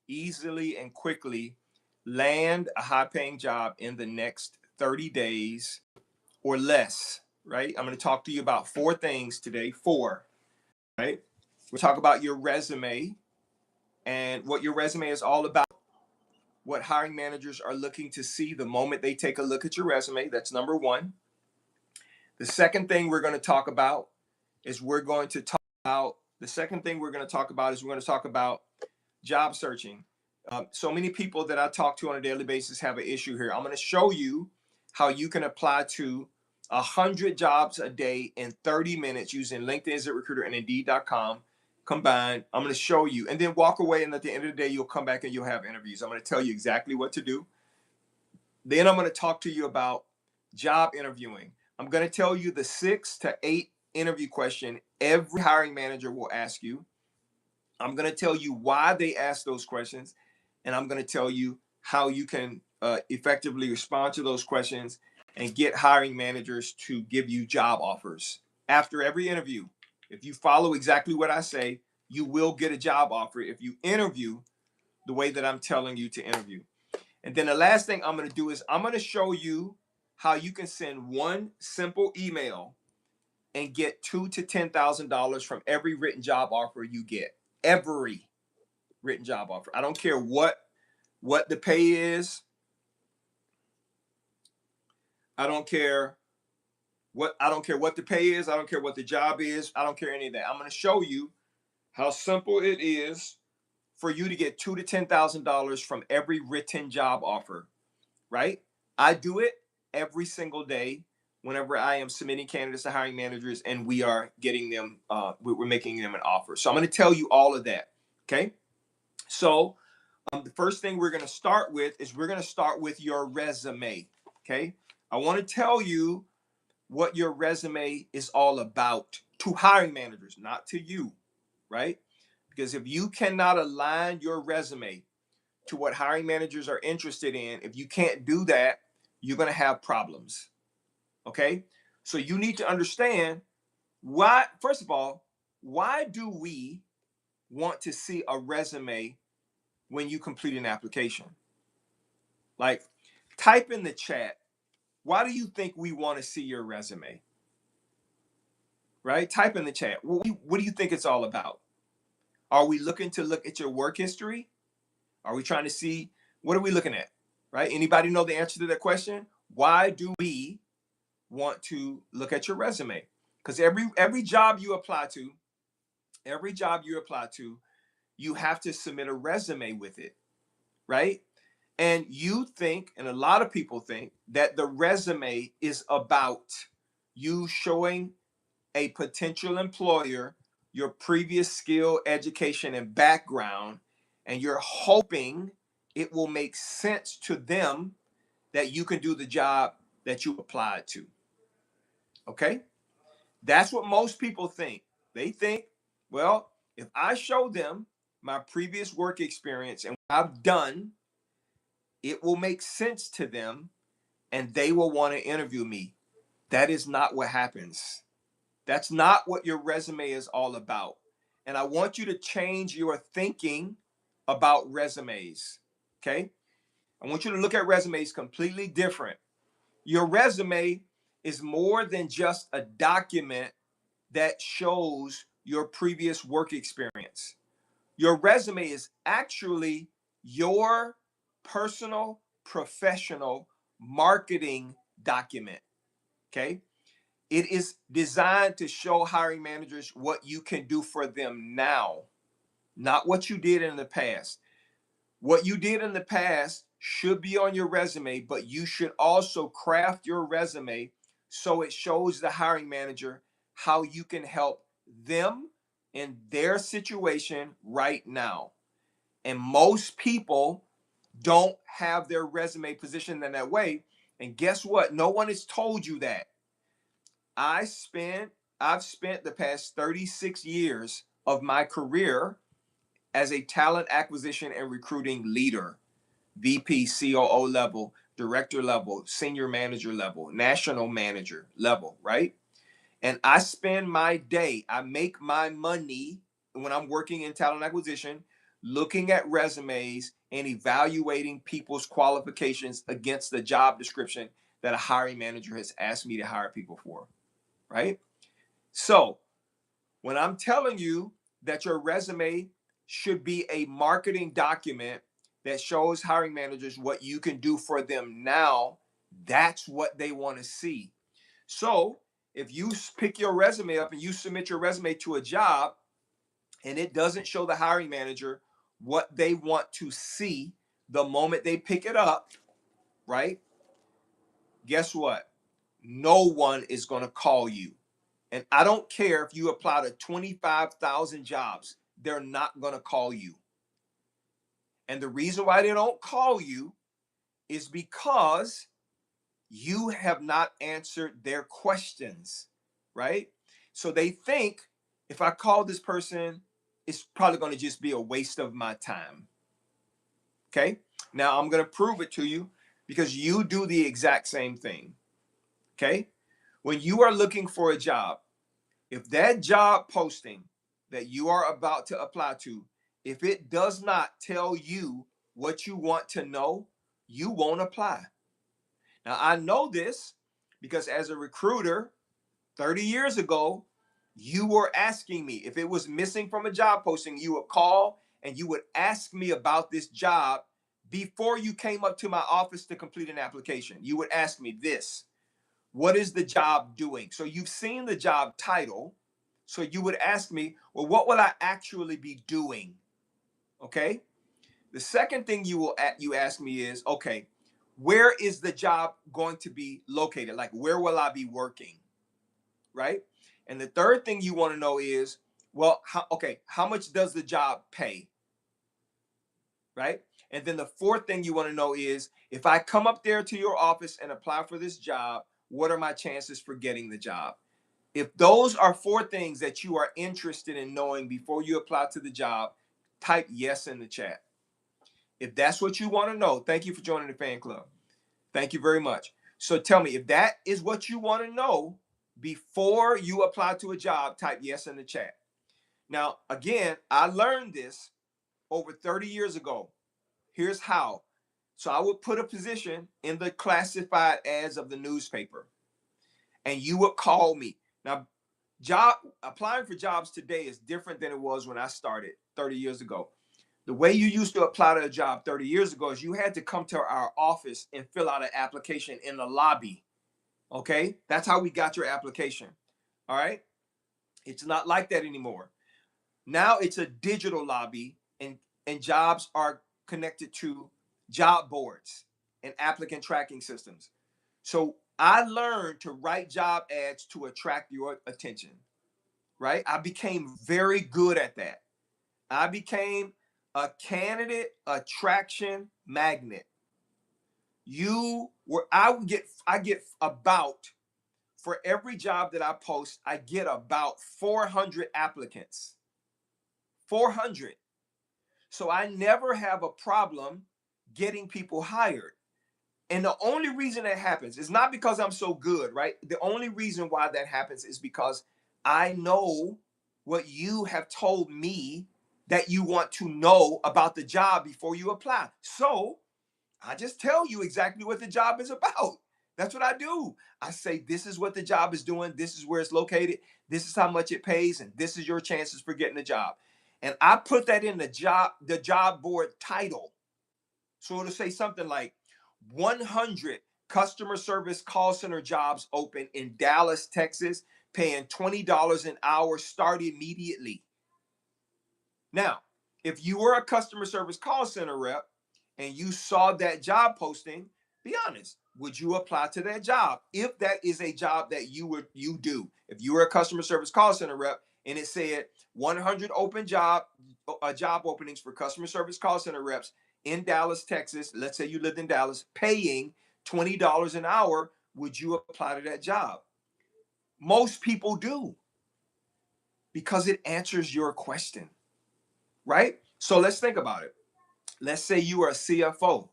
easily and quickly land a high paying job in the next 30 days or less, right? I'm going to talk to you about four things today. Four, right? We'll talk about your resume and what your resume is all about, what hiring managers are looking to see the moment they take a look at your resume. That's number one. The second thing we're going to talk about is we're going to talk about the second thing we're going to talk about is we're going to talk about job searching. So many people that I talk to on a daily basis have an issue here. I'm going to show you how you can apply to 100 jobs a day in 30 minutes using LinkedIn, ZipRecruiter, and Indeed.com combined. I'm going to show you and then walk away. And at the end of the day, you'll come back and you'll have interviews. I'm going to tell you exactly what to do. Then I'm going to talk to you about job interviewing. I'm going to tell you the 6 to 8 interview question every hiring manager will ask you. I'm going to tell you why they ask those questions, and I'm going to tell you how you can effectively respond to those questions and get hiring managers to give you job offers after every interview. If you follow exactly what I say, you will get a job offer if you interview the way that I'm telling you to interview. And then the last thing I'm going to do is I'm going to show you how you can send one simple email and get $2,000 to $10,000 from every written job offer you get. Every written job offer. I don't care what the pay is. I don't care what the pay is. I don't care what the job is. I don't care any of that. I'm going to show you how simple it is for you to get $2,000 to $10,000 from every written job offer. Right? I do it every single day whenever I am submitting candidates to hiring managers and we are getting them, we're making them an offer. So I'm going to tell you all of that. Okay. So the first thing we're going to start with is we're going to start with your resume. Okay. I want to tell you what your resume is all about to hiring managers, not to you. Right? Because if you cannot align your resume to what hiring managers are interested in, if you can't do that, you're going to have problems. Okay. So you need to understand why, first of all, why do we want to see a resume when you complete an application? Like, type in the chat, why do you think we want to see your resume? Right? Type in the chat. What do you think it's all about? Are we looking to look at your work history? Are we trying to see, what are we looking at? Right? Anybody know the answer to that question? Why do we want to look at your resume? Because every job you apply to, you have to submit a resume with it, right? And you think, and a lot of people think, that the resume is about you showing a potential employer your previous skill, education, and background, and you're hoping it will make sense to them that you can do the job that you applied to. Okay? That's what most people think. They think, well, if I show them my previous work experience and what I've done, it will make sense to them and they will want to interview me. That is not what happens. That's not what your resume is all about. And I want you to change your thinking about resumes. Okay? I want you to look at resumes completely different. Your resume is more than just a document that shows your previous work experience. Your resume is actually your personal, professional marketing document. Okay? It is designed to show hiring managers what you can do for them now, not what you did in the past. What you did in the past should be on your resume, but you should also craft your resume so it shows the hiring manager how you can help them in their situation right now. And most people don't have their resume positioned in that way. And guess what? No one has told you that. I've spent the past 36 years of my career as a talent acquisition and recruiting leader, VP, COO level, director level, senior manager level, national manager level, right? And I spend my day, I make my money when I'm working in talent acquisition looking at resumes and evaluating people's qualifications against the job description that a hiring manager has asked me to hire people for, right? So when I'm telling you that your resume should be a marketing document that shows hiring managers what you can do for them now, that's what they want to see. So if you pick your resume up and you submit your resume to a job and it doesn't show the hiring manager what they want to see the moment they pick it up, right? Guess what? No one is going to call you. And I don't care if you apply to 25,000 jobs, they're not going to call you. And the reason why they don't call you is because you have not answered their questions, right? So they think if I call this person, it's probably going to just be a waste of my time. Okay? Now I'm going to prove it to you because you do the exact same thing. Okay? When you are looking for a job, if that job posting that you are about to apply to, if it does not tell you what you want to know, you won't apply. Now, I know this because as a recruiter 30 years ago, you were asking me if it was missing from a job posting, you would call and you would ask me about this job before you came up to my office to complete an application. You would ask me this: what is the job doing? So you've seen the job title. So you would ask me, well, what will I actually be doing? Okay. The second thing you ask me is, okay, where is the job going to be located? Like, where will I be working? Right. And the third thing you want to know is, well, how much does the job pay? Right. And then the fourth thing you want to know is, if I come up there to your office and apply for this job, what are my chances for getting the job? If those are four things that you are interested in knowing before you apply to the job, type yes in the chat. If that's what you want to know, thank you for joining the fan club. Thank you very much. So tell me, if that is what you want to know before you apply to a job, type yes in the chat. Now, again, I learned this over 30 years ago. Here's how. So I would put a position in the classified ads of the newspaper, and you would call me. Now, applying for jobs today is different than it was when I started 30 years ago. The way you used to apply to a job 30 years ago is you had to come to our office and fill out an application in the lobby. Okay? That's how we got your application. All right? It's not like that anymore. Now it's a digital lobby, and jobs are connected to job boards and applicant tracking systems. So I learned to write job ads to attract your attention, right? I became very good at that. I became a candidate attraction magnet. I get about, for every job that I post, I get about 400 applicants. 400. So I never have a problem getting people hired. And the only reason that happens is not because I'm so good, right? The only reason why that happens is because I know what you have told me that you want to know about the job before you apply. So I just tell you exactly what the job is about. That's what I do. I say, this is what the job is doing. This is where it's located. This is how much it pays. And this is your chances for getting the job. And I put that in the job board title. So it'll say something like 100 customer service call center jobs open in Dallas, Texas, paying $20 an hour, start immediately. Now, if you were a customer service call center rep and you saw that job posting, be honest, would you apply to that job? If that is a job that you do, if you were a customer service call center rep and it said 100 open job openings for customer service call center reps in Dallas, Texas, let's say you lived in Dallas, paying $20 an hour, would you apply to that job? Most people do, because it answers your question, right? So let's think about it. Let's say you are a CFO,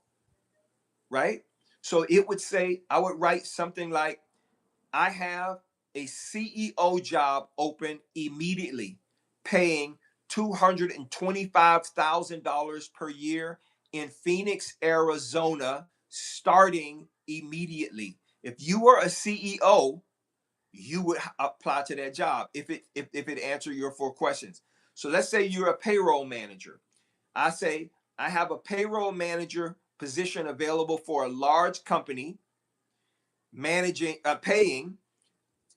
right? So it would say, I would write something like, I have a CEO job open immediately, paying $225,000 per year in Phoenix, Arizona, starting immediately. If you were a CEO, you would apply to that job if it answered your 4 questions. So let's say you're a payroll manager. I say, I have a payroll manager position available for a large company paying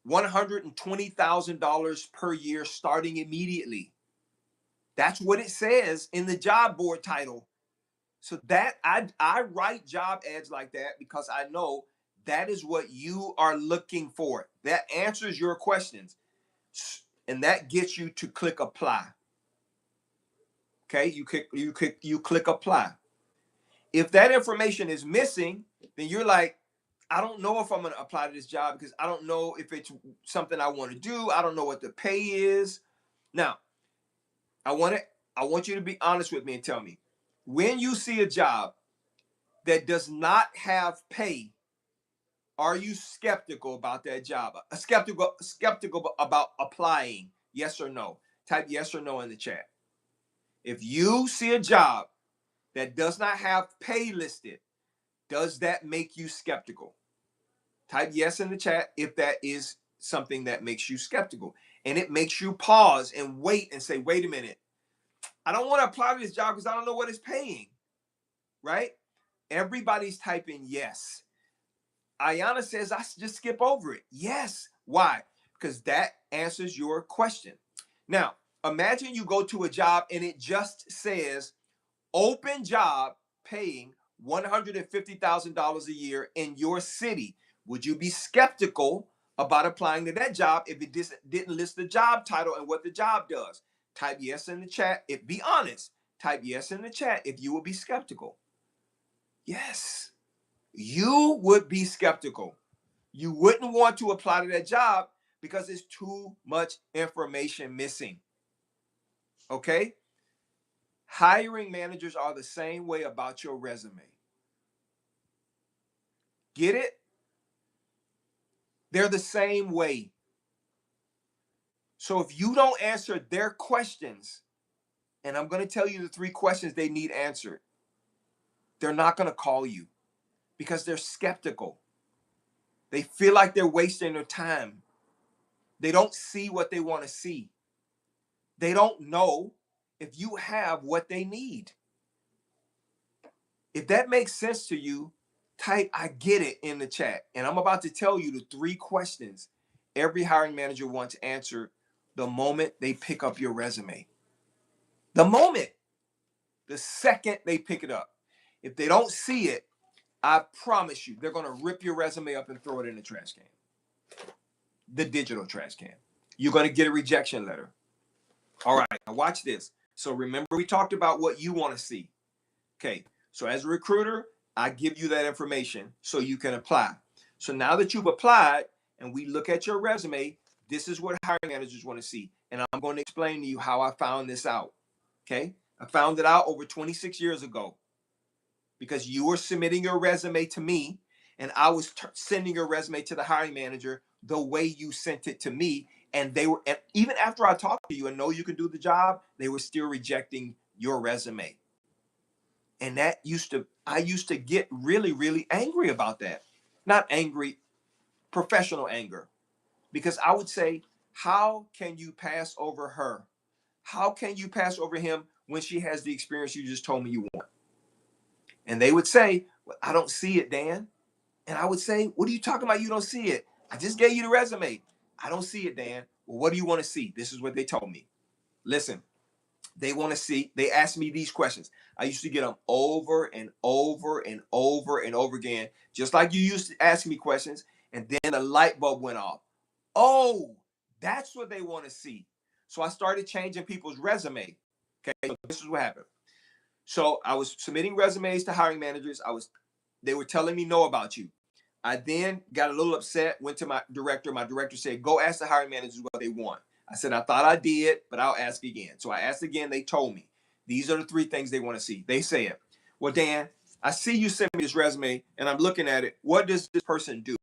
$120,000 per year starting immediately. That's what it says in the job board title. So that I write job ads like that because I know that is what you are looking for. That answers your questions. And that gets you to click apply. Okay, you click apply. If that information is missing, then you're like, I don't know if I'm going to apply to this job because I don't know if it's something I want to do. I don't know what the pay is. Now, I want you to be honest with me and tell me, when you see a job that does not have pay, are you skeptical about that job? Skeptical about applying? Yes or no? Type yes or no in the chat. If you see a job that does not have pay listed, does that make you skeptical? Type yes in the chat if that is something that makes you skeptical. And it makes you pause and wait and say, wait a minute, I don't want to apply to this job because I don't know what it's paying, right? Everybody's typing yes. Ayana says, I just skip over it. Yes. Why? Because that answers your question. Now, imagine you go to a job and it just says open job paying $150,000 a year in your city. Would you be skeptical about applying to that job if it didn't list the job title and what the job does? Type yes in the chat. Be honest. Type yes in the chat if you would be skeptical. Yes, you would be skeptical. You wouldn't want to apply to that job because there's too much information missing. Okay? Hiring managers are the same way about your resume. Get it? They're the same way. So if you don't answer their questions, and I'm going to tell you the 3 questions they need answered, they're not going to call you because they're skeptical. They feel like they're wasting their time. They don't see what they want to see. They don't know if you have what they need. If that makes sense to you, type I get it in the chat. And I'm about to tell you the 3 questions every hiring manager wants answered the moment they pick up your resume. The moment, the second they pick it up. If they don't see it, I promise you, they're going to rip your resume up and throw it in the trash can. The digital trash can. You're going to get a rejection letter. All right, now watch this. So remember, we talked about what you want to see. Okay, so as a recruiter, I give you that information so you can apply. So now that you've applied and we look at your resume, this is what hiring managers want to see. And I'm going to explain to you how I found this out. Okay, I found it out over 26 years ago because you were submitting your resume to me and I was sending your resume to the hiring manager the way you sent it to me. And they were, and even after I talked to you and know you can do the job, they were still rejecting your resume. And I used to get really, really angry about that. Not angry, professional anger. Because I would say, how can you pass over her? How can you pass over him when she has the experience you just told me you want? And they would say, well, I don't see it, Dan. And I would say, what are you talking about? You don't see it. I just gave you the resume. I don't see it, Dan. Well, what do you want to see? This is what they told me. Listen, they asked me these questions. I used to get them over and over and over and over again, just like you used to ask me questions. And then a light bulb went off. Oh, that's what they want to see. So I started changing people's resume. Okay, so this is what happened. So I was submitting resumes to hiring managers. They were telling me no about you. I then got a little upset, went to my director. My director said, go ask the hiring managers what they want. I said, I thought I did, but I'll ask again. So I asked again. They told me these are the 3 things they want to see. They said, well, Dan, I see you sent me this resume and I'm looking at it. What does this person do?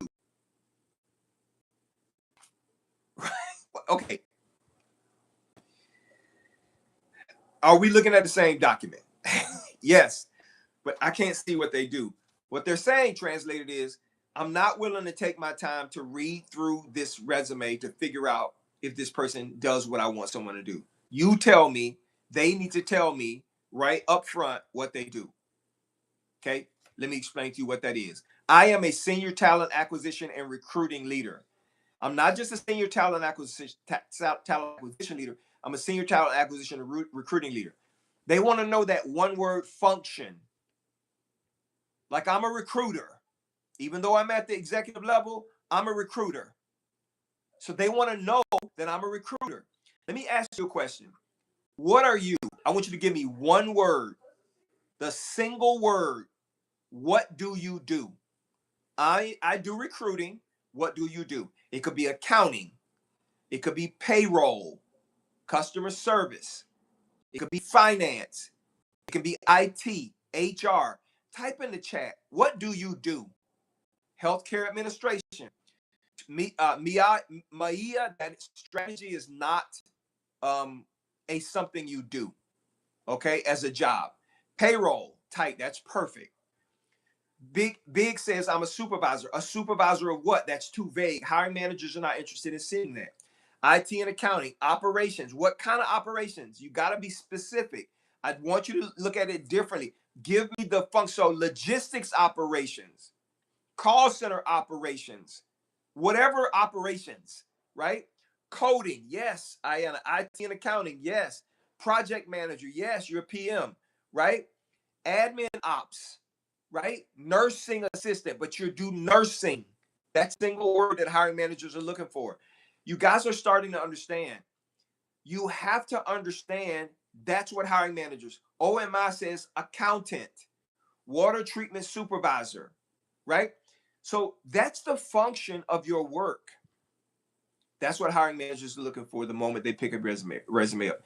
Okay. Are we looking at the same document? Yes, but I can't see what they do. What they're saying, translated, is I'm not willing to take my time to read through this resume to figure out if this person does what I want someone to do. You tell me, they need to tell me right up front what they do. Okay, let me explain to you what that is. I am a senior talent acquisition and recruiting leader. I'm not just a senior talent acquisition leader. I'm a senior talent acquisition and recruiting leader. They want to know that one word function. Like, I'm a recruiter. Even though I'm at the executive level, I'm a recruiter. So they want to know that I'm a recruiter. Let me ask you a question. What are you? I want you to give me one word, the single word. What do you do? I do recruiting. What do you do? It could be accounting. It could be payroll, customer service. It could be finance. It can be IT, HR. Type in the chat. What do you do? Healthcare administration. Maia, that strategy is not a something you do, okay, as a job. Payroll, tight, that's perfect. Big says I'm a supervisor. A supervisor of what? That's too vague. Hiring managers are not interested in seeing that. IT and accounting, operations. What kind of operations? You got to be specific. I want you to look at it differently. Give me the function. So logistics operations, call center operations, whatever operations, right? Coding, yes. I am IT and accounting, yes. Project manager, yes. You're a PM, right? Admin ops, right? Nursing assistant, but you do nursing. That single word that hiring managers are looking for. You guys are starting to understand. You have to understand that's what hiring managers. OMI says accountant, water treatment supervisor, right? So that's the function of your work. That's what hiring managers are looking for the moment they pick a resume up.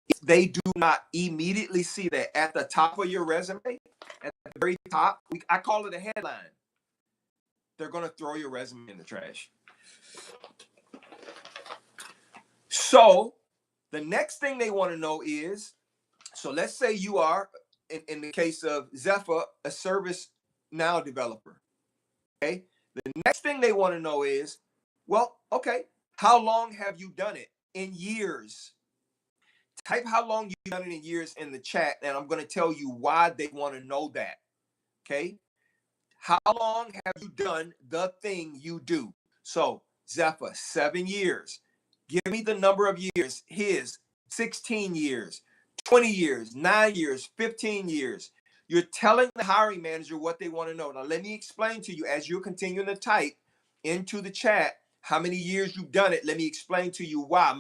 If they do not immediately see that at the top of your resume, at the very top, I call it a headline, they're going to throw your resume in the trash. So the next thing they want to know is, so let's say you are, in the case of Zephyr, a service now developer. Okay. The next thing they want to know is, well, okay, how long have you done it in years? Type how long you've done it in years in the chat, and I'm going to tell you why they want to know that. Okay. How long have you done the thing you do? So, Zephyr, 7 years. Give me the number of years. His, 16 years, 20 years, 9 years, 15 years. You're telling the hiring manager what they want to know. Now, let me explain to you as you're continuing to type into the chat how many years you've done it. Let me explain to you why.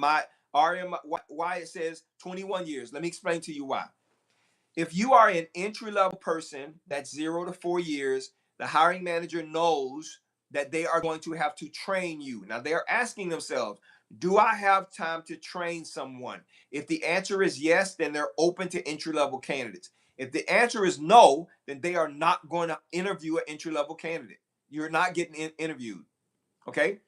Why it says 21 years. Let me explain to you why. If you are an entry-level person that's 0 to 4 years, the hiring manager knows that they are going to have to train you. Now, they're asking themselves, do I have time to train someone? If the answer is yes, then they're open to entry-level candidates. If the answer is no, then they are not going to interview an entry-level candidate. You're not getting interviewed, okay?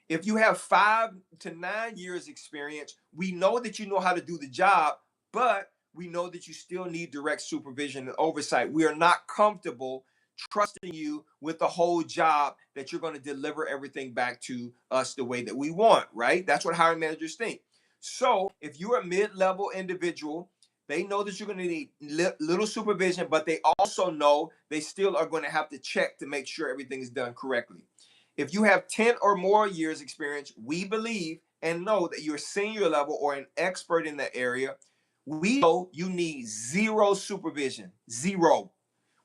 If you have 5 to 9 years experience, we know that you know how to do the job, but we know that you still need direct supervision and oversight. We are not comfortable trusting you with the whole job that you're going to deliver everything back to us the way that we want, right? That's what hiring managers think. So if you're a mid-level individual, they know that you're going to need little supervision, but they also know they still are going to have to check to make sure everything is done correctly. If you have 10 or more years experience, we believe and know that you're senior level or an expert in that area. We know you need zero supervision, zero.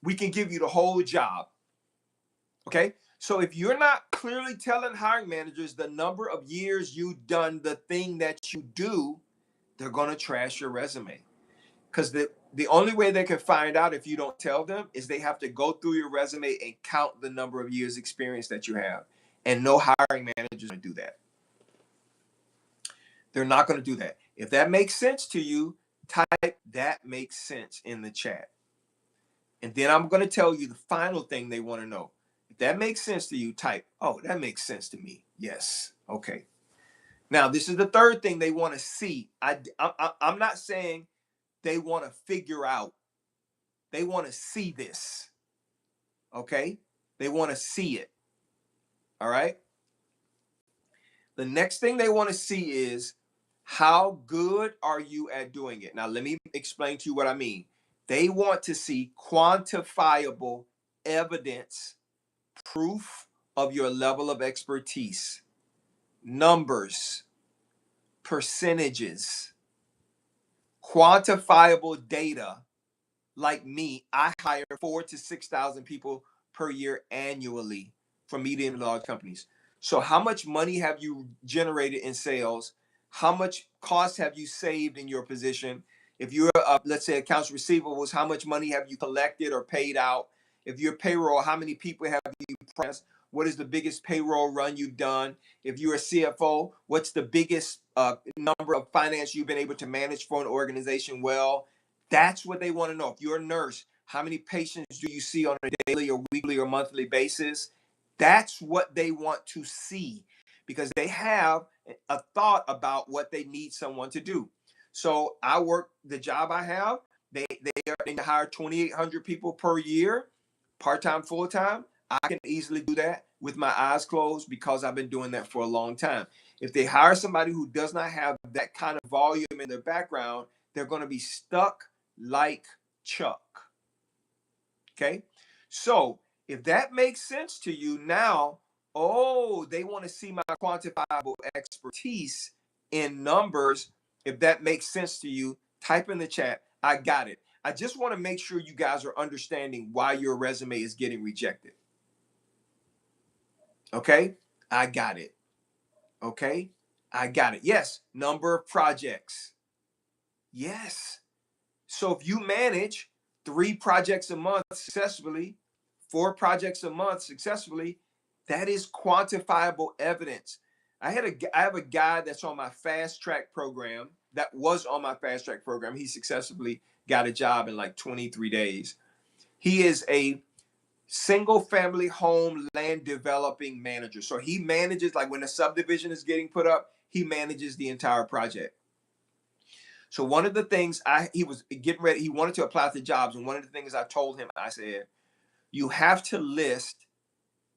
We can give you the whole job. Okay. So if you're not clearly telling hiring managers the number of years you've done the thing that you do, they're going to trash your resume. Because the only way they can find out if you don't tell them is they have to go through your resume and count the number of years experience that you have. And no hiring manager is going to do that. They're not going to do that. If that makes sense to you, type that makes sense in the chat. And then I'm going to tell you the final thing they want to know. If that makes sense to you, type, oh, that makes sense to me. Yes. Okay. Now, this is the third thing they want to see. I'm not saying they want to figure out. They want to see this. Okay? They want to see it. All right? The next thing they want to see is how good are you at doing it? Now, let me explain to you what I mean. They want to see quantifiable evidence, proof of your level of expertise, numbers, percentages, quantifiable data. Like me, I hire 4,000 to 6,000 people per year annually from medium and large companies. So how much money have you generated in sales? How much cost have you saved in your position? If you're, let's say, accounts receivables, how much money have you collected or paid out? If you're payroll, how many people have you pressed? What is the biggest payroll run you've done? If you're a CFO, what's the biggest number of finance you've been able to manage for an organization well? That's what they want to know. If you're a nurse, how many patients do you see on a daily or weekly or monthly basis? That's what they want to see because they have a thought about what they need someone to do. So I work the job I have. They hire 2,800 people per year, part-time, full-time. I can easily do that with my eyes closed because I've been doing that for a long time. If they hire somebody who does not have that kind of volume in their background, they're going to be stuck like Chuck. Okay? So if that makes sense to you now, oh, they want to see my quantifiable expertise in numbers. If that makes sense to you, type in the chat. I got it. I just want to make sure you guys are understanding why your resume is getting rejected. Okay? I got it. Okay? I got it. Yes, number of projects. Yes. So if you manage 3 projects a month successfully, 4 projects a month successfully, that is quantifiable evidence. I have a guy that's on my fast track program that was on my fast track program. He successfully got a job in like 23 days. He is a single family home land developing manager. So he manages, like when a subdivision is getting put up, he manages the entire project. So one of the things he was getting ready, he wanted to apply to jobs. And one of the things I told him, I said, you have to list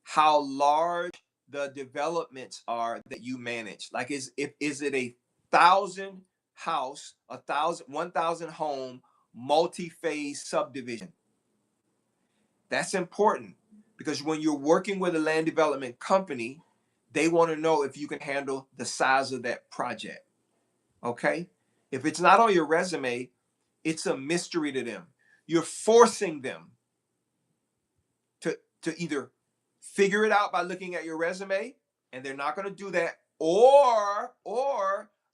how large the developments are that you manage. Like, is it a 1,000 house, 1,000 home, multi-phase subdivision? That's important because when you're working with a land development company, they want to know if you can handle the size of that project. Okay? If it's not on your resume, it's a mystery to them. You're forcing them to either figure it out by looking at your resume, and they're not going to do that, or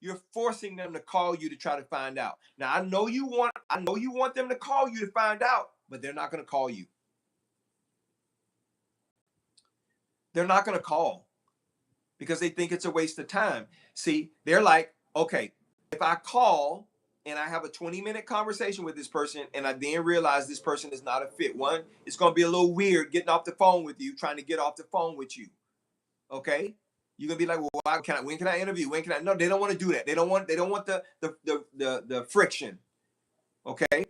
you're forcing them to call you to try to find out. Now, I know you want them to call you to find out, but they're not going to call you. They're not going to call because they think it's a waste of time. See, they're like, okay, if I call and I have a 20-minute conversation with this person and I then realize this person is not a fit, one, it's going to be a little weird getting off the phone with you, trying to get off the phone with you. Okay? You're going to be like, well, when can I interview? When can I? No, they don't want to do that. They don't want the friction. Okay?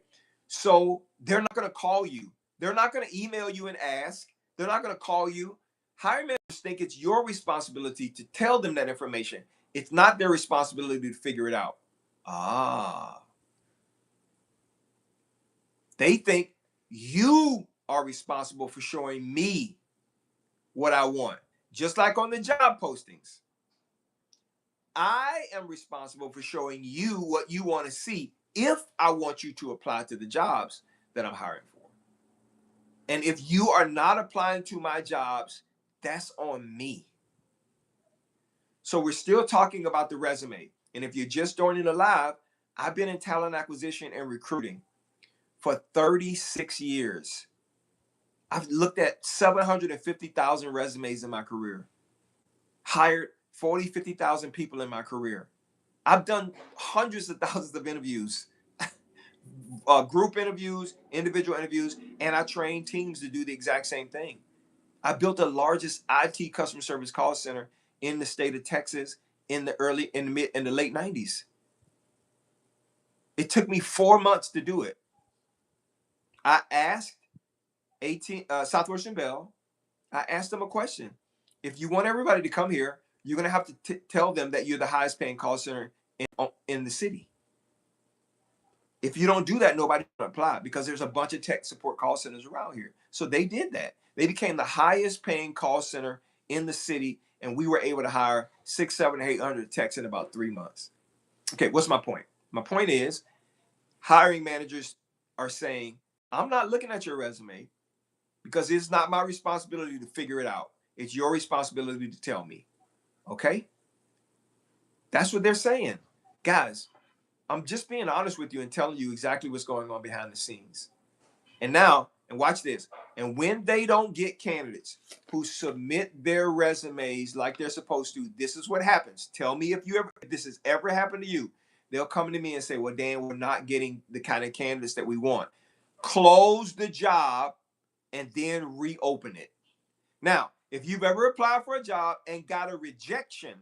So they're not going to call you. They're not going to email you and ask. They're not going to call you. Hiring managers think it's your responsibility to tell them that information. It's not their responsibility to figure it out. They think you are responsible for showing me what I want. Just like on the job postings. I am responsible for showing you what you want to see if I want you to apply to the jobs that I'm hiring for. And if you are not applying to my jobs, that's on me. So we're still talking about the resume. And if you're just joining the live, I've been in talent acquisition and recruiting for 36 years. I've looked at 750,000 resumes in my career, hired 40, 50,000 people in my career. I've done hundreds of thousands of interviews, group interviews, individual interviews, and I train teams to do the exact same thing. I built the largest IT customer service call center in the state of Texas in the late 90s. It took me 4 months to do it. I asked Southwestern Bell, I asked them a question. If you want everybody to come here, you're going to have to tell them that you're the highest paying call center in the city. If you don't do that, nobody can apply because there's a bunch of tech support call centers around here. So they did that. They became the highest paying call center in the city, and we were able to hire 6, 7, 800 techs in about 3 months. Okay, what's my point? My point is hiring managers are saying, I'm not looking at your resume because it's not my responsibility to figure it out. It's your responsibility to tell me. Okay? That's what they're saying. Guys, I'm just being honest with you and telling you exactly what's going on behind the scenes. And now, and watch this. And when they don't get candidates who submit their resumes like they're supposed to, this is what happens. Tell me if this has ever happened to you. They'll come to me and say, well, Dan, we're not getting the kind of candidates that we want. Close the job and then reopen it. Now, if you've ever applied for a job and got a rejection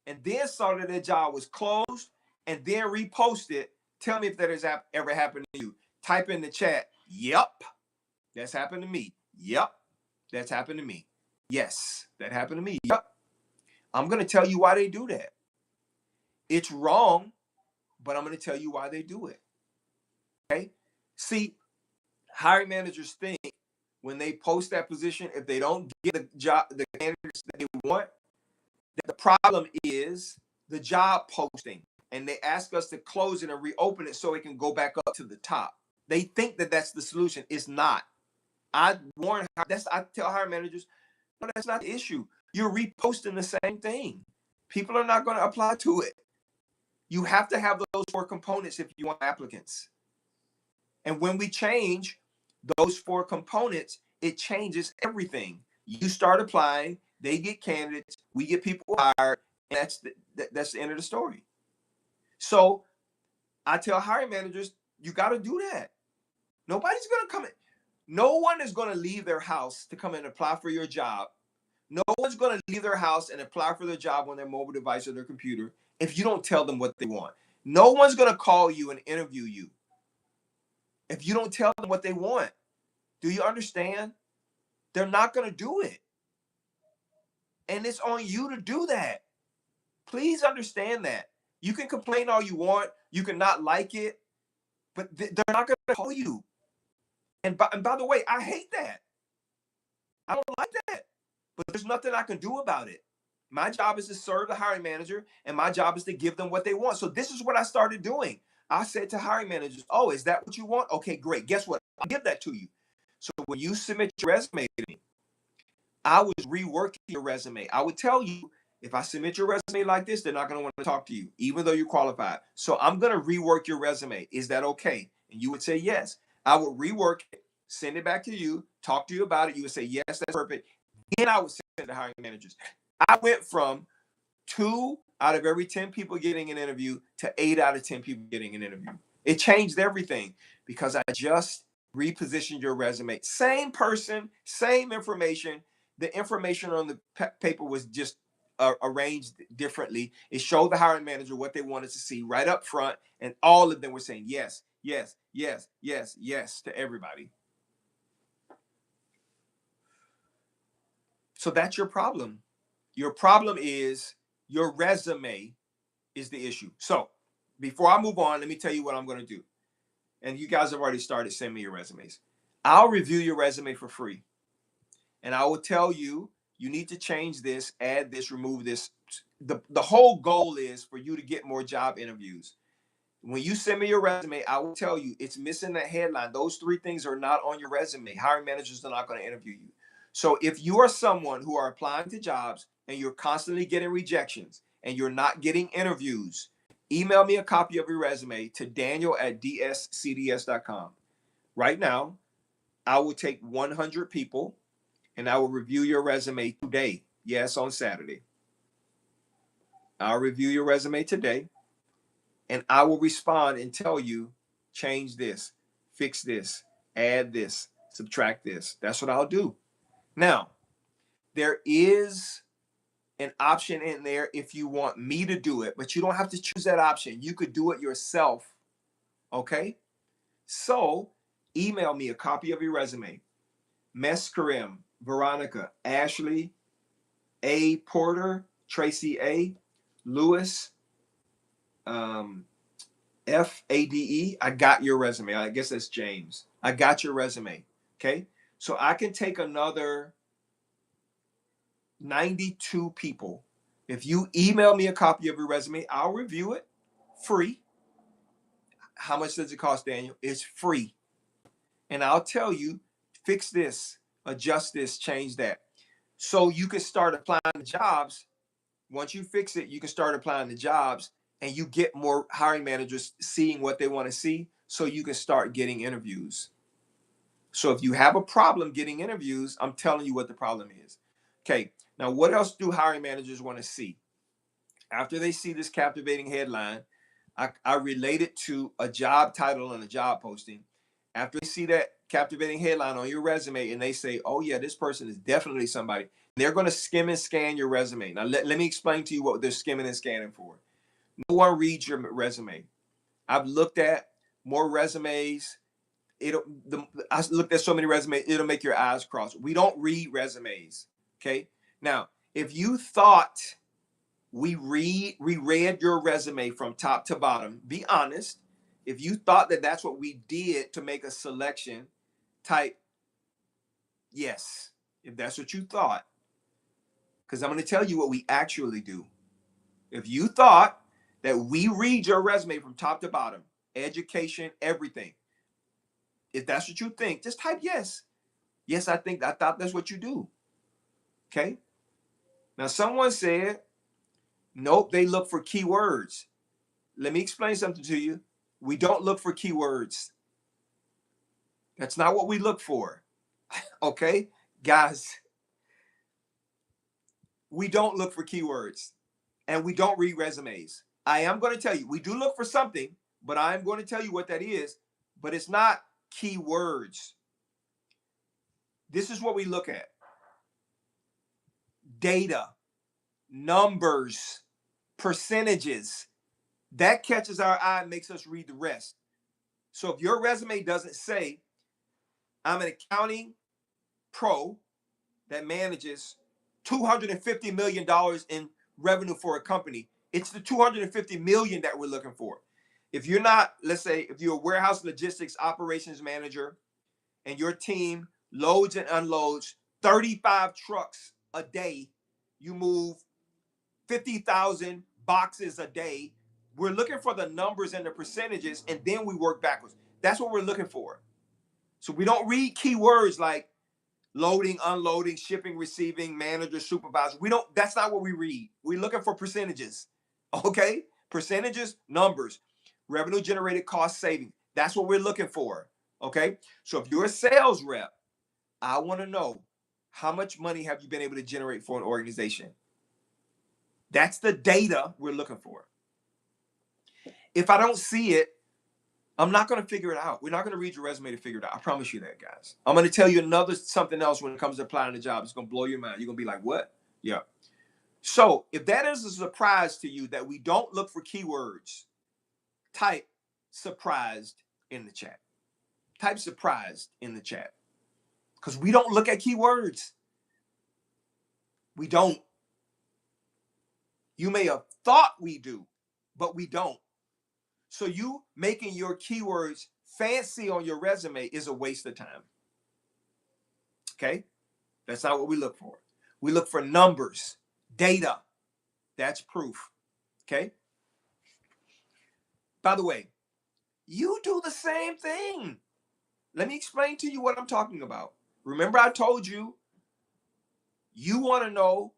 and then saw that the job was closed and then reposted, tell me if that has ever happened to you. Type in the chat, yep, that's happened to me. Yep, that's happened to me. Yes, that happened to me. Yep. I'm going to tell you why they do that. It's wrong, but I'm going to tell you why they do it. Okay? See, hiring managers think when they post that position, if they don't get the job, the candidates that they want, the problem is the job posting. And they ask us to close it and reopen it so it can go back up to the top. They think that that's the solution. It's not. I tell hiring managers, no, that's not the issue. You're reposting the same thing. People are not going to apply to it. You have to have those 4 components if you want applicants. And when we change those 4 components, it changes everything. You start applying, they get candidates, we get people hired, and that's the end of the story. So I tell hiring managers, you got to do that. Nobody's going to come in. No one is going to leave their house to come and apply for your job. No one's going to leave their house and apply for their job on their mobile device or their computer if you don't tell them what they want. No one's going to call you and interview you if you don't tell them what they want. Do you understand? They're not going to do it. And it's on you to do that. Please understand that. You can complain all you want. You can not like it, but they're not going to call you. And by the way, I hate that. I don't like that. But there's nothing I can do about it. My job is to serve the hiring manager, and my job is to give them what they want. So this is what I started doing. I said to hiring managers, oh, is that what you want? Okay, great. Guess what? I'll give that to you. So when you submit your resume to me, I was reworking your resume. I would tell you, if I submit your resume like this, they're not going to want to talk to you, even though you're qualified. So I'm going to rework your resume. Is that okay? And you would say yes. I would rework it, send it back to you, talk to you about it. You would say, yes, that's perfect. Then I would send it to hiring managers. I went from 2 out of every 10 people getting an interview to 8 out of 10 people getting an interview. It changed everything because I just repositioned your resume. Same person, same information. The information on the paper was just arranged differently. It showed the hiring manager what they wanted to see right up front, and all of them were saying yes, yes, yes, yes, yes to everybody. So that's your problem. Your problem is your resume is the issue. So before I move on, let me tell you what I'm going to do. And you guys have already started sending me your resumes. I'll review your resume for free. And I will tell you, you need to change this, add this, remove this. The whole goal is for you to get more job interviews. When you send me your resume, I will tell you it's missing that headline. Those 3 things are not on your resume. Hiring managers are not going to interview you. So if you are someone who are applying to jobs and you're constantly getting rejections and you're not getting interviews, email me a copy of your resume to daniel@dscds.com. Right now, I will take 100 people and I will review your resume today. Yes, on Saturday. I'll review your resume today and I will respond and tell you, change this, fix this, add this, subtract this. That's what I'll do. Now, there is an option in there if you want me to do it, but you don't have to choose that option. You could do it yourself Okay? So email me a copy of your resume. Karim, Veronica, Ashley, A. Porter, Tracy A. Lewis, FADE. I got your resume. I guess that's James. I got your resume. Okay? So I can take another 92 people. If you email me a copy of your resume, I'll review it free. How much does it cost, Daniel? It's free. And I'll tell you, fix this, adjust this, change that. So you can start applying to jobs. Once you fix it, you can start applying to jobs and you get more hiring managers seeing what they want to see so you can start getting interviews. So if you have a problem getting interviews, I'm telling you what the problem is. Okay, now what else do hiring managers want to see? After they see this captivating headline, I relate it to a job title and a job posting. After they see that captivating headline on your resume and they say, oh yeah, this person is definitely somebody, they're going to skim and scan your resume. Now, let me explain to you what they're skimming and scanning for. No one reads your resume. I've looked at more resumes. I looked at so many resumes, it'll make your eyes cross. We don't read resumes. Okay. Now, if you thought we read your resume from top to bottom, be honest. If you thought that that's what we did to make a selection, type yes. If that's what you thought, because I'm going to tell you what we actually do. If you thought that we read your resume from top to bottom, education, everything, if that's what you think, just type yes. Yes, I thought that's what you do. Okay. Now, someone said, nope, they look for keywords. Let me explain something to you. We don't look for keywords. That's not what we look for. Okay, guys, we don't look for keywords and we don't read resumes. I am going to tell you, we do look for something, but I am going to tell you what that is, but it's not keywords. This is what we look at: data, numbers, percentages. That catches our eye and makes us read the rest. So if your resume doesn't say, I'm an accounting pro that manages $250 million in revenue for a company, it's the 250 million that we're looking for. If you're not, let's say, if you're a warehouse logistics operations manager and your team loads and unloads 35 trucks a day, you move 50,000 boxes a day. We're looking for the numbers and the percentages, and then we work backwards. That's what we're looking for. So we don't read keywords like loading, unloading, shipping, receiving, manager, supervisor. We don't, that's not what we read. We're looking for percentages. Okay? Percentages, numbers, revenue generated, cost saving. That's what we're looking for. Okay? So if you're a sales rep, I want to know, how much money have you been able to generate for an organization? That's the data we're looking for. If I don't see it, I'm not going to figure it out. We're not going to read your resume to figure it out. I promise you that, guys. I'm going to tell you something else when it comes to applying to jobs. It's going to blow your mind. You're going to be like, what? Yeah. So if that is a surprise to you that we don't look for keywords, type surprised in the chat. Type surprised in the chat. Because we don't look at keywords. We don't. You may have thought we do, but we don't. So you making your keywords fancy on your resume is a waste of time. Okay? That's not what we look for. We look for numbers, data. That's proof. Okay? By the way, you do the same thing. Let me explain to you what I'm talking about. Remember, I told you, you want to know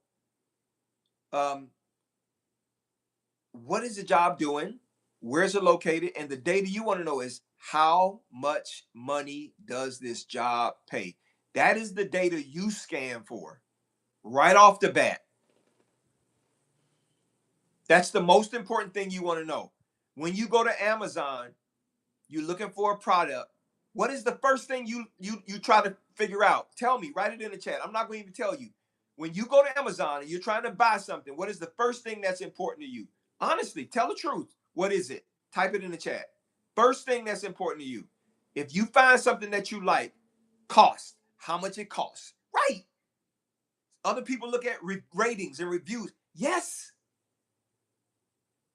what is the job doing? Where is it located? And the data you want to know is, how much money does this job pay? That is the data you scan for right off the bat. That's the most important thing you want to know. When you go to Amazon, you're looking for a product. What is the first thing you try to figure out? Tell me, write it in the chat. I'm not going to even tell you. When you go to Amazon and you're trying to buy something, what is the first thing that's important to you? Honestly, tell the truth. What is it? Type it in the chat. First thing that's important to you. If you find something that you like, cost, how much it costs. Right. Other people look at ratings and reviews. Yes.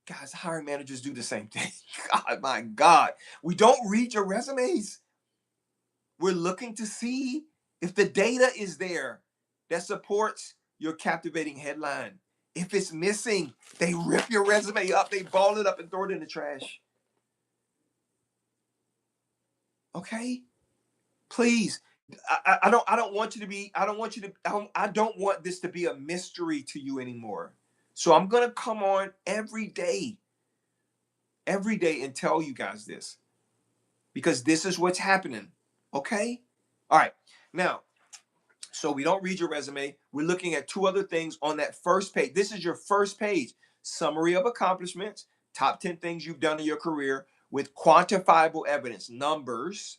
Guys, hiring managers do the same thing. God, my God. We don't read your resumes. We're looking to see if the data is there that supports your captivating headline. If it's missing, they rip your resume up, they ball it up and throw it in the trash. Okay? Please. I don't want you to be, I don't want you to, I don't want this to be a mystery to you anymore. So I'm going to come on every day and tell you guys this because this is what's happening. Okay? All right. Now, so we don't read your resume. We're looking at two other things on that first page. This is your first page. Summary of accomplishments, top 10 things you've done in your career with quantifiable evidence, numbers.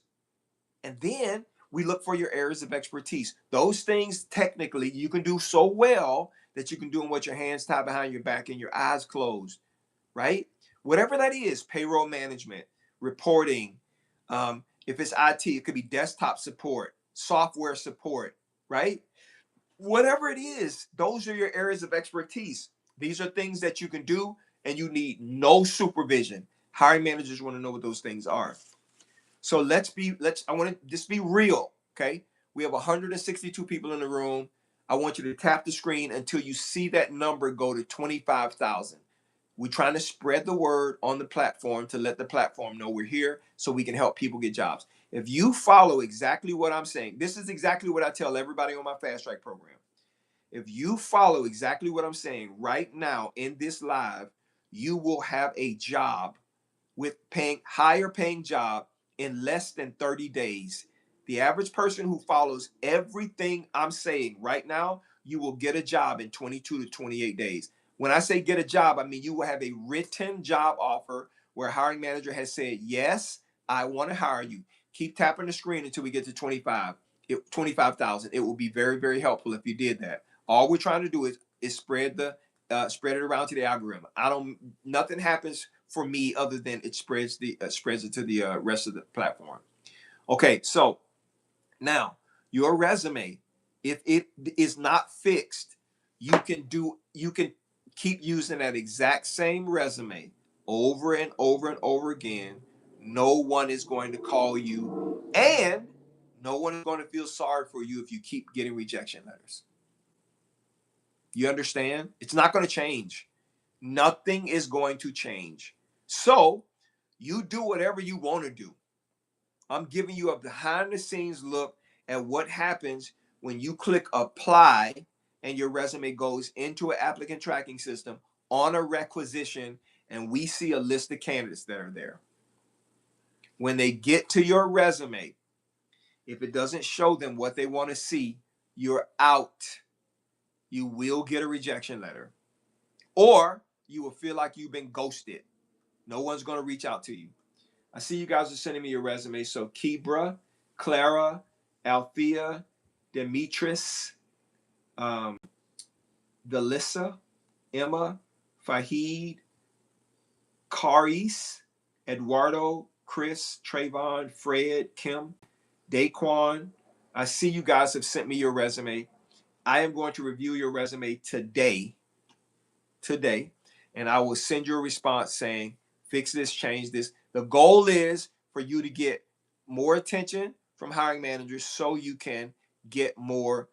And then we look for your areas of expertise. Those things technically you can do so well that you can do them with your hands tied behind your back and your eyes closed, right? Whatever that is, payroll management, reporting, if it's IT, it could be desktop support, software support, right? Whatever it is, those are your areas of expertise. These are things that you can do and you need no supervision. Hiring managers want to know what those things are. So I want to just be real, okay? We have 162 people in the room. I want you to tap the screen until you see that number go to 25,000. We're trying to spread the word on the platform to let the platform know we're here so we can help people get jobs. If you follow exactly what I'm saying, this is exactly what I tell everybody on my Fast Track program. If you follow exactly what I'm saying right now in this live, you will have a job with higher paying job in less than 30 days. The average person who follows everything I'm saying right now, you will get a job in 22 to 28 days. When I say get a job, I mean you will have a written job offer where a hiring manager has said, yes, I want to hire you. Keep tapping the screen until we get to 25,000. It will be very, very helpful if you did that. All we're trying to do is spread it around to the algorithm. Nothing happens for me other than it spreads it to the rest of the platform. Okay, so now your resume, if it is not fixed, you can keep using that exact same resume over and over and over again. No one is going to call you, and no one is going to feel sorry for you if you keep getting rejection letters. You understand? It's not going to change. Nothing is going to change. So you do whatever you want to do. I'm giving you a behind the scenes look at what happens when you click apply and your resume goes into an applicant tracking system on a requisition, and we see a list of candidates that are there. When they get to your resume, if it doesn't show them what they want to see, you're out. You will get a rejection letter, or you will feel like you've been ghosted. No one's going to reach out to you. I see you guys are sending me your resume. So Kibra, Clara, Althea, Demetris, Delissa, Emma, Fahid, Caris, Eduardo, Chris, Trayvon, Fred, Kim, Daquan. I see you guys have sent me your resume. I am going to review your resume today, and I will send you a response saying, fix this, change this. The goal is for you to get more attention from hiring managers so you can get more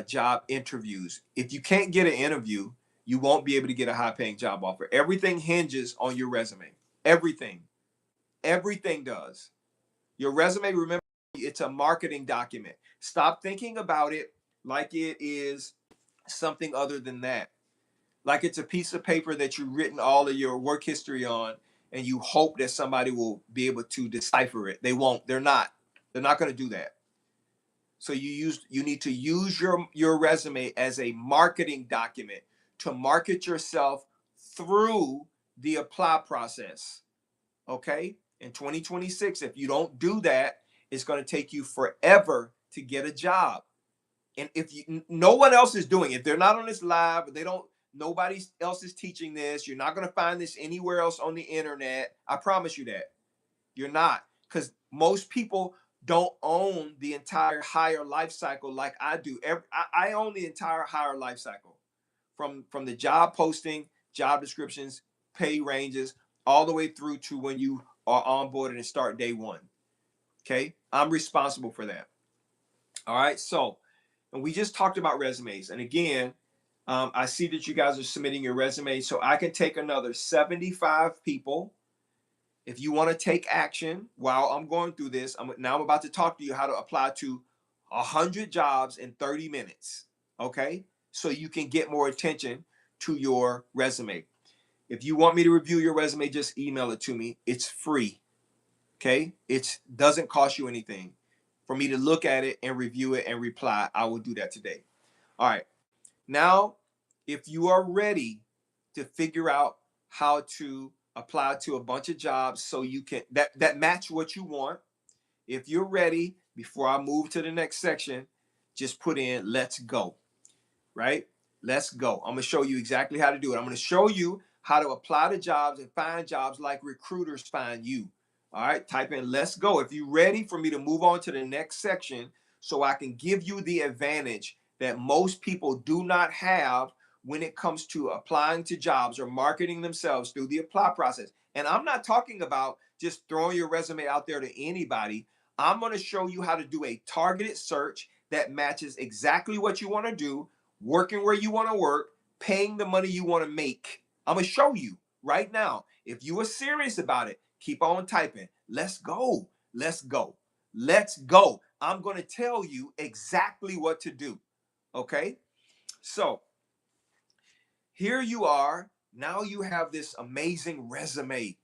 job interviews. If you can't get an interview, you won't be able to get a high paying job offer. Everything hinges on your resume. Everything. Everything does. Your resume, remember, it's a marketing document. Stop thinking about it like it is something other than that. Like it's a piece of paper that you've written all of your work history on, and you hope that somebody will be able to decipher it. They won't. They're not. They're not going to do that. So you need to use your resume as a marketing document to market yourself through the apply process. Okay? In 2026, if you don't do that, it's going to take you forever to get a job. And if no one else is doing it, they're not on this live, nobody else is teaching this. You're not going to find this anywhere else on the internet. I promise you that. You're not, because most people don't own the entire hire life cycle like I do. I own the entire hire life cycle, from the job posting, job descriptions, pay ranges, all the way through to when you are onboarded and start day one. Okay, I'm responsible for that. All right, so, and we just talked about resumes, and again, I see that you guys are submitting your resumes, so I can take another 75 people. If you want to take action while I'm going through this, I'm about to talk to you how to apply to 100 jobs in 30 minutes. Okay, so you can get more attention to your resume. If you want me to review your resume, just email it to me. It's free. Okay, it doesn't cost you anything for me to look at it and review it and reply. I will do that today. All right. Now, if you are ready to figure out how to apply to a bunch of jobs so you can that match what you want, if you're ready, before I move to the next section, just put in let's go. Right? Let's go. I'm going to show you exactly how to do it. I'm going to show you how to apply to jobs and find jobs like recruiters find you. All right, type in let's go if you're ready for me to move on to the next section, so I can give you the advantage that most people do not have when it comes to applying to jobs or marketing themselves through the apply process. And I'm not talking about just throwing your resume out there to anybody. I'm going to show you how to do a targeted search that matches exactly what you want to do, working where you want to work, paying the money you want to make. I'm going to show you right now. If you are serious about it, keep on typing. Let's go. Let's go. Let's go. I'm going to tell you exactly what to do. Okay? So, here you are. Now you have this amazing resume.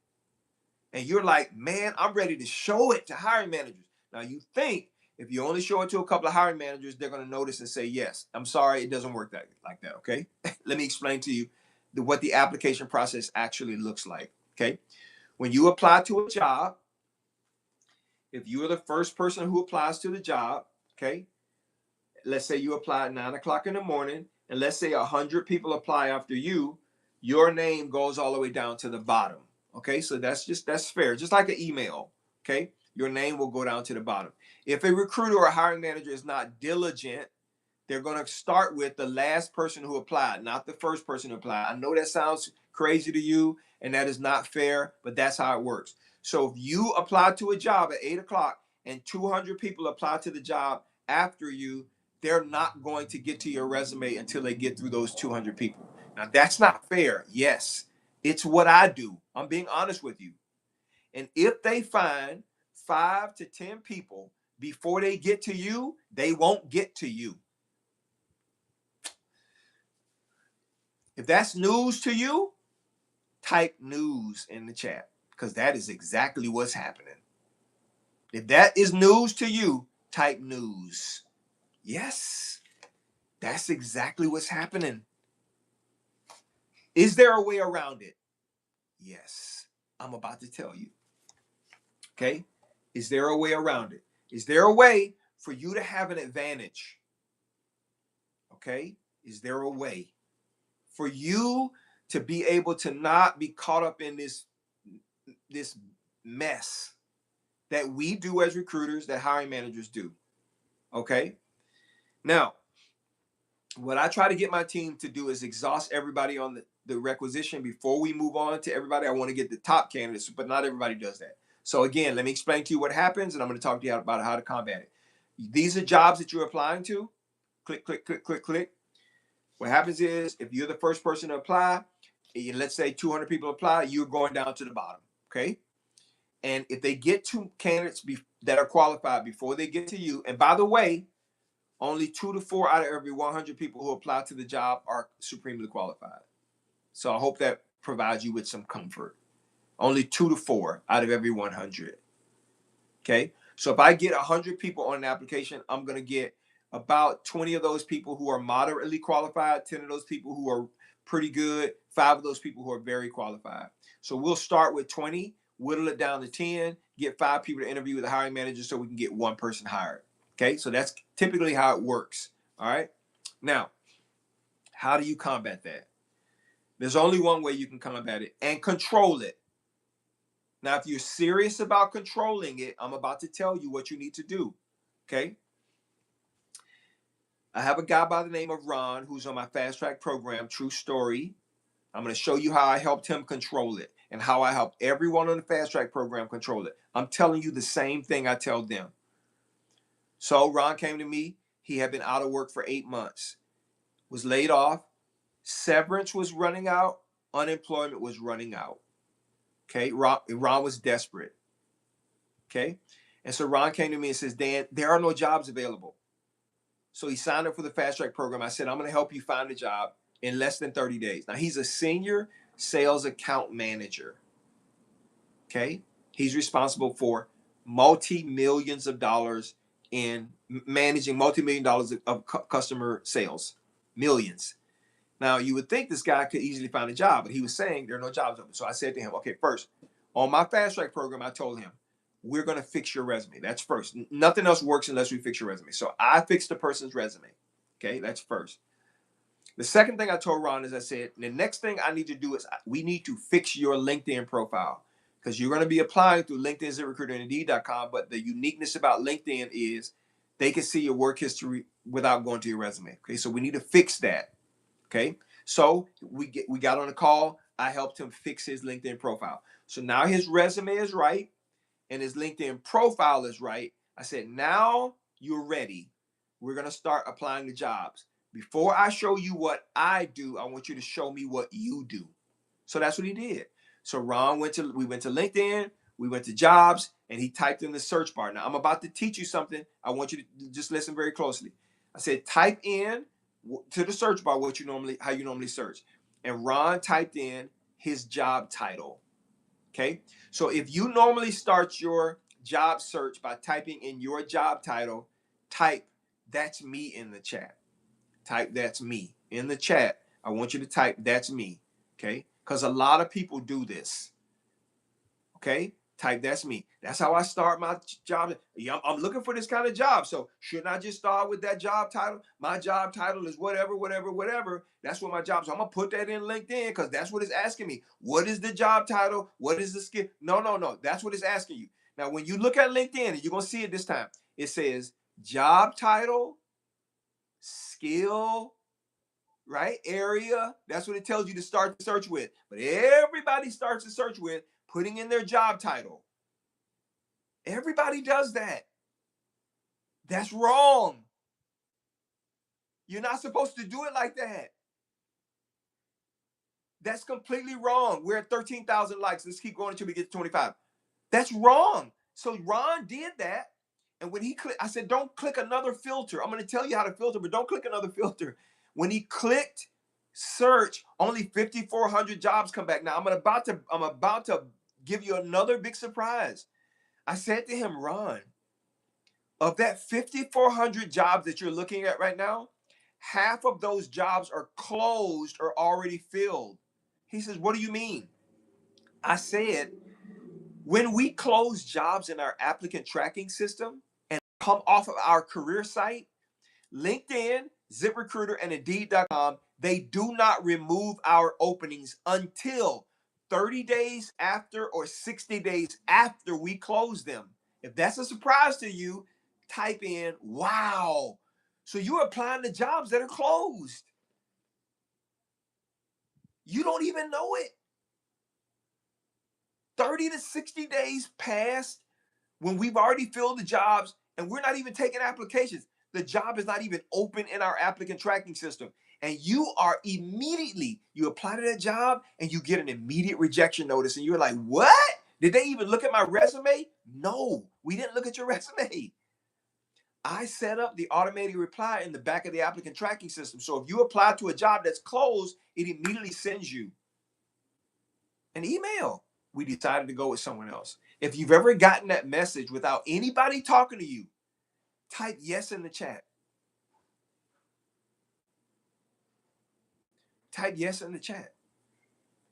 And you're like, man, I'm ready to show it to hiring managers. Now, you think if you only show it to a couple of hiring managers, they're going to notice and say, yes. I'm sorry, it doesn't work like that, okay? Let me explain to you what the application process actually looks like, okay? When you apply to a job, if you are the first person who applies to the job, okay, let's say you apply at 9 o'clock in the morning, and let's say 100 people apply after you, your name goes all the way down to the bottom. Okay, so that's fair, just like an email. Okay, your name will go down to the bottom. If a recruiter or a hiring manager is not diligent, they're going to start with the last person who applied, not the first person who applied. I know that sounds crazy to you, and that is not fair, but that's how it works. So if you apply to a job at 8 o'clock and 200 people apply to the job after you, they're not going to get to your resume until they get through those 200 people. Now, that's not fair. Yes, it's what I do. I'm being honest with you. And if they find 5 to 10 people before they get to you, they won't get to you. If that's news to you, type news in the chat, because that is exactly what's happening. If that is news to you, type news. Yes, that's exactly what's happening. Is there a way around it? Yes, I'm about to tell you. Okay? Is there a way around it? Is there a way for you to have an advantage? Okay? Is there a way for you to be able to not be caught up in this mess that we do as recruiters, that hiring managers do? Okay? Now, what I try to get my team to do is exhaust everybody on the requisition before we move on to everybody. I want to get the top candidates, but not everybody does that. So again, let me explain to you what happens, and I'm going to talk to you about how to combat it. These are jobs that you're applying to. Click, click, click, click, click. What happens is, if you're the first person to apply, and let's say 200 people apply, you're going down to the bottom, okay? And if they get two candidates that are qualified before they get to you, and by the way, only 2 to 4 out of every 100 people who apply to the job are supremely qualified. So I hope that provides you with some comfort. Only 2 to 4 out of every 100. Okay? So if I get 100 people on an application, I'm going to get about 20 of those people who are moderately qualified, 10 of those people who are pretty good, 5 of those people who are very qualified. So we'll start with 20, whittle it down to 10, get 5 people to interview with the hiring manager so we can get 1 person hired. Okay, so that's typically how it works. All right. Now, how do you combat that? There's only one way you can combat it and control it. Now, if you're serious about controlling it, I'm about to tell you what you need to do. Okay. I have a guy by the name of Ron who's on my fast track program, True Story. I'm going to show you how I helped him control it and how I helped everyone on the fast track program control it. I'm telling you the same thing I tell them. So Ron came to me. He had been out of work for 8 months, was laid off. Severance was running out. Unemployment was running out. Okay. Ron was desperate. Okay. And so Ron came to me and says, Dan, there are no jobs available. So he signed up for the fast track program. I said, I'm going to help you find a job in less than 30 days. Now, he's a senior sales account manager. Okay. He's responsible for multi-millions of dollars in managing multi-million dollars of customer sales. Millions. Now, you would think this guy could easily find a job, but he was saying there are no jobs open. So I said to him, okay, first, on my fast track program, I told him, we're going to fix your resume. That's first. Nothing else works unless we fix your resume. So I fixed the person's resume. Okay, that's first. The second thing I told Ron is I said, the next thing I need to do is we need to fix your LinkedIn profile because you're going to be applying through LinkedIn, ZipRecruiter, and Indeed.com. But the uniqueness about LinkedIn is they can see your work history without going to your resume. Okay, so we need to fix that. Okay, so we got on a call. I helped him fix his LinkedIn profile. So now his resume is right and his LinkedIn profile is right. I said, now you're ready. We're going to start applying to jobs. Before I show you what I do, I want you to show me what you do. So that's what he did. So Ron we went to LinkedIn, we went to jobs, and he typed in the search bar. Now I'm about to teach you something. I want you to just listen very closely. I said, type in to the search bar how you normally search. And Ron typed in his job title. Okay. So if you normally start your job search by typing in your job title, type "that's me" in the chat. Type "that's me" in the chat. I want you to type "that's me." Okay. Because a lot of people do this. Okay. Type "that's me." That's how I start my job. Yeah, I'm looking for this kind of job. So shouldn't I just start with that job title? My job title is whatever, whatever, whatever. That's what my job is. So I'm going to put that in LinkedIn because that's what it's asking me. What is the job title? What is the skill? No. That's what it's asking you. Now, when you look at LinkedIn, and you're going to see it this time, it says job title, skill, right? Area. That's what it tells you to start the search with. But everybody starts the search with putting in their job title. Everybody does that. That's wrong. You're not supposed to do it like that. That's completely wrong. We're at 13,000 likes. Let's keep going until we get to 25. That's wrong. So Ron did that. And when he clicked, I said, don't click another filter. I'm going to tell you how to filter, but don't click another filter. When he clicked search, only 5,400 jobs come back. Now I'm about to give you another big surprise. I said to him, Ron, of that 5,400 jobs that you're looking at right now, half of those jobs are closed or already filled. He says, what do you mean? I said, when we close jobs in our applicant tracking system and come off of our career site, LinkedIn, ZipRecruiter, and Indeed.com, they do not remove our openings until 30 days after or 60 days after we close them. If that's a surprise to you, type in, wow. So you're applying to jobs that are closed. You don't even know it. 30 to 60 days past when we've already filled the jobs and we're not even taking applications. The job is not even open in our applicant tracking system. And you apply to that job and you get an immediate rejection notice. And you're like, what? Did they even look at my resume? No, we didn't look at your resume. I set up the automated reply in the back of the applicant tracking system. So if you apply to a job that's closed, it immediately sends you an email. We decided to go with someone else. If you've ever gotten that message without anybody talking to you, type yes in the chat. Type yes in the chat.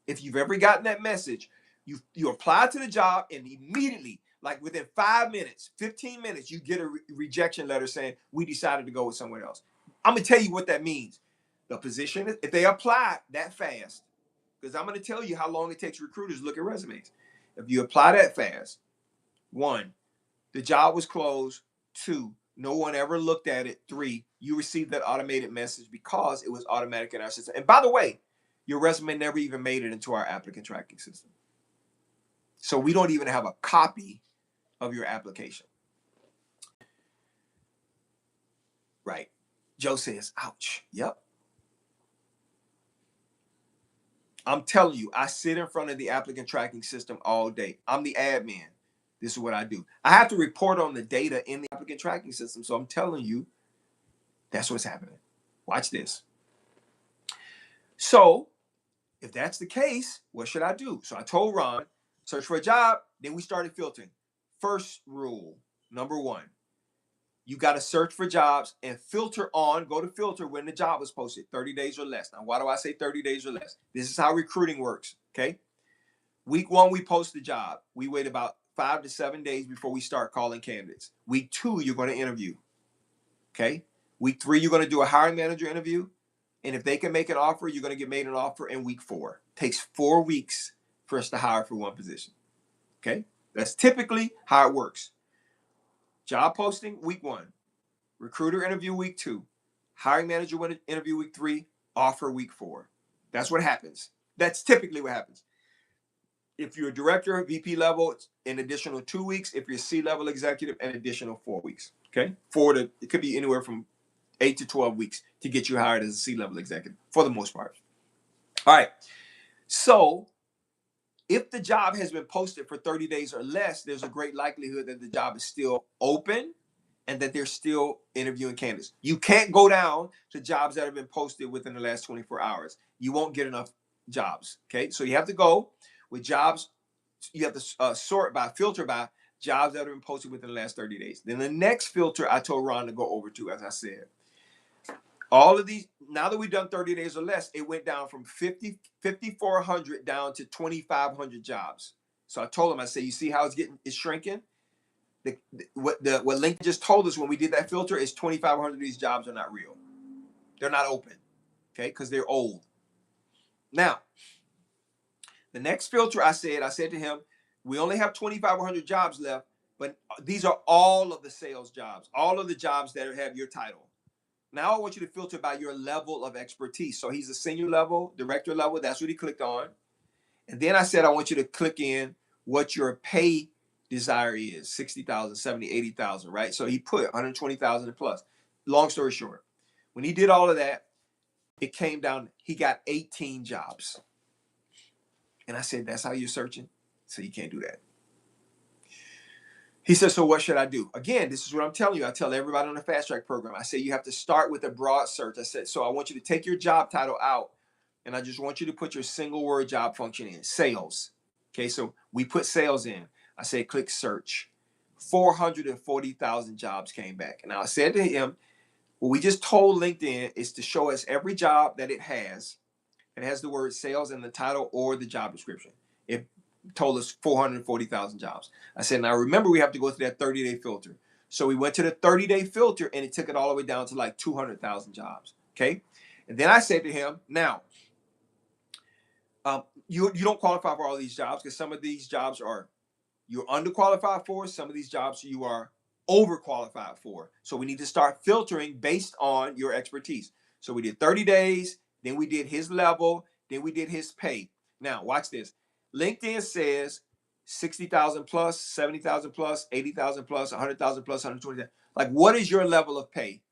If you've ever gotten that message, you apply to the job and immediately, like within 5 minutes, 15 minutes, you get a rejection letter saying, we decided to go with someone else. I'm going to tell you what that means. The position, if they apply that fast, because I'm going to tell you how long it takes recruiters to look at resumes. If you apply that fast, one, the job was closed. Two, no one ever looked at it. Three, you received that automated message because it was automatic in our system. And by the way, your resume never even made it into our applicant tracking system. So we don't even have a copy of your application. Right. Joe says, ouch. Yep. I'm telling you, I sit in front of the applicant tracking system all day. I'm the admin. This is what I do. I have to report on the data in the applicant tracking system. So I'm telling you, that's what's happening. Watch this. So if that's the case, what should I do? So I told Ron, search for a job. Then we started filtering. First rule, number one, you got to search for jobs and filter on, go to filter when the job was posted, 30 days or less. Now, why do I say 30 days or less? This is how recruiting works, okay? Week one, we post the job. We wait about 5 to 7 days before we start calling candidates. Week two, you're going to interview, okay? Week three, you're going to do a hiring manager interview. And if they can make an offer, you're going to get made an offer in week four. It takes 4 weeks for us to hire for one position, okay? That's typically how it works. Job posting, week one. Recruiter interview week two. Hiring manager interview week three. Offer week four. That's what happens. That's typically what happens. If you're a director, VP level, it's an additional 2 weeks. If you're a C-level executive, an additional 4 weeks. Okay? It could be anywhere from 8 to 12 weeks to get you hired as a C-level executive for the most part. All right. So if the job has been posted for 30 days or less, there's a great likelihood that the job is still open and that they're still interviewing candidates. You can't go down to jobs that have been posted within the last 24 hours. You won't get enough jobs, okay? So you have to go with jobs. You have to filter by jobs that have been posted within the last 30 days. Then the next filter I told Ron to go over to, as I said, all of these, now that we've done 30 days or less, it went down from 5,400 down to 2,500 jobs. So I told him, I said, you see how it's shrinking? What Lincoln just told us when we did that filter is 2,500 of these jobs are not real. They're not open, okay, because they're old. Now, the next filter I said to him, we only have 2,500 jobs left, but these are all of the sales jobs, all of the jobs that have your title. Now I want you to filter by your level of expertise. So he's a senior level, director level. That's what he clicked on. And then I said, I want you to click in what your pay desire is, 60,000, 70, 80,000, right? So he put 120,000 plus. Long story short, when he did all of that, it came down, he got 18 jobs. And I said, that's how you're searching? So you can't do that. He said, so what should I do? Again, this is what I'm telling you. I tell everybody on the Fast Track program. I say you have to start with a broad search. I said, so I want you to take your job title out, and I just want you to put your single word job function in, sales. Okay, so we put sales in. I said, click search. 440,000 jobs came back. And I said to him, what we just told LinkedIn is to show us every job that it has the word sales in the title or the job description. It told us 440,000 jobs. I said, now remember, we have to go through that 30-day filter. So we went to the 30-day filter and it took it all the way down to like 200,000 jobs. Okay. And then I said to him, now, you don't qualify for all these jobs because some of these jobs you're underqualified for. Some of these jobs you are overqualified for. So we need to start filtering based on your expertise. So we did 30 days, then we did his level, then we did his pay. Now, watch this. LinkedIn says 60,000 plus, 70,000 plus, 80,000 plus, 100,000 plus, 120,000. Like, what is your level of pay?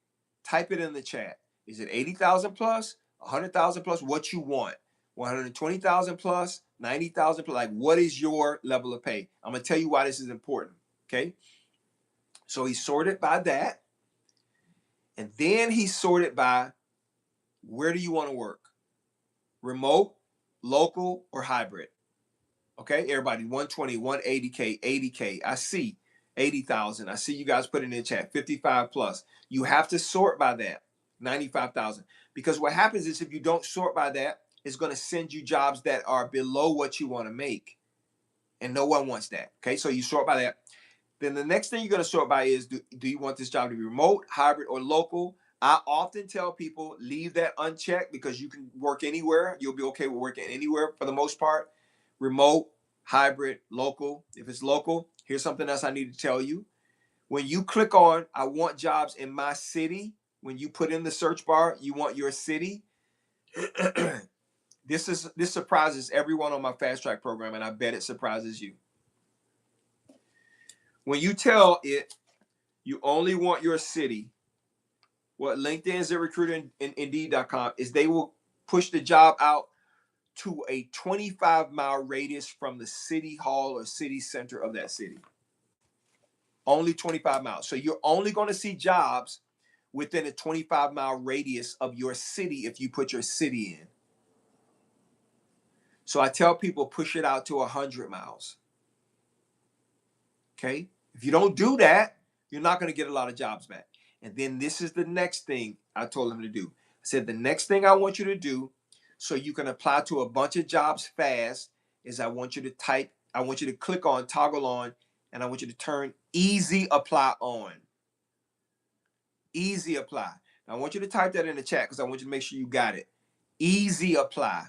Type it in the chat. Is it 80,000 plus, 100,000 plus? What you want? 120,000 plus, 90,000 plus. Like, what is your level of pay? I'm gonna tell you why this is important. Okay. So he sorted by that, and then he sorted by where do you want to work? Remote, local, or hybrid? Okay, everybody, 120, 180K, 80K. I see 80,000. I see you guys put it in the chat, 55 plus. You have to sort by that, 95,000. Because what happens is if you don't sort by that, it's going to send you jobs that are below what you want to make. And no one wants that. Okay, so you sort by that. Then the next thing you're going to sort by is, do you want this job to be remote, hybrid, or local? I often tell people, leave that unchecked because you can work anywhere. You'll be okay with working anywhere for the most part. Remote, hybrid, local. If it's local, here's something else I need to tell you. When you click on I want jobs in my city, when you put in the search bar, you want your city. This surprises everyone on my fast track program, and I bet it surprises you. When you tell it you only want your city, what LinkedIn, ZipRecruiter, and Indeed.com is they will push the job out to a 25-mile radius from the city hall or city center of that city. Only 25 miles. So you're only going to see jobs within a 25-mile radius of your city if you put your city in. So I tell people push it out to 100 miles. Okay? If you don't do that, you're not going to get a lot of jobs back. And then this is the next thing I told them to do. I said, the next thing I want you to do so you can apply to a bunch of jobs fast is I want you to click on, toggle on, and I want you to turn easy apply on. Easy apply. Now, I want you to type that in the chat because I want you to make sure you got it. Easy apply.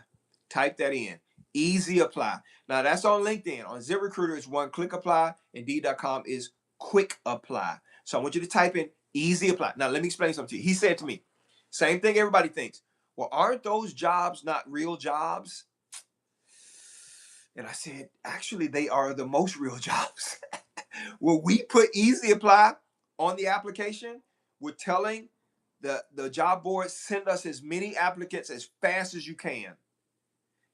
Type that in. Easy apply. Now, that's on LinkedIn. On ZipRecruiter, it's one click apply. Indeed.com is quick apply. So I want you to type in easy apply. Now, let me explain something to you. He said to me, same thing everybody thinks. Well, aren't those jobs not real jobs? And I said, actually, they are the most real jobs. When we put easy apply on the application, we're telling the job board, send us as many applicants as fast as you can.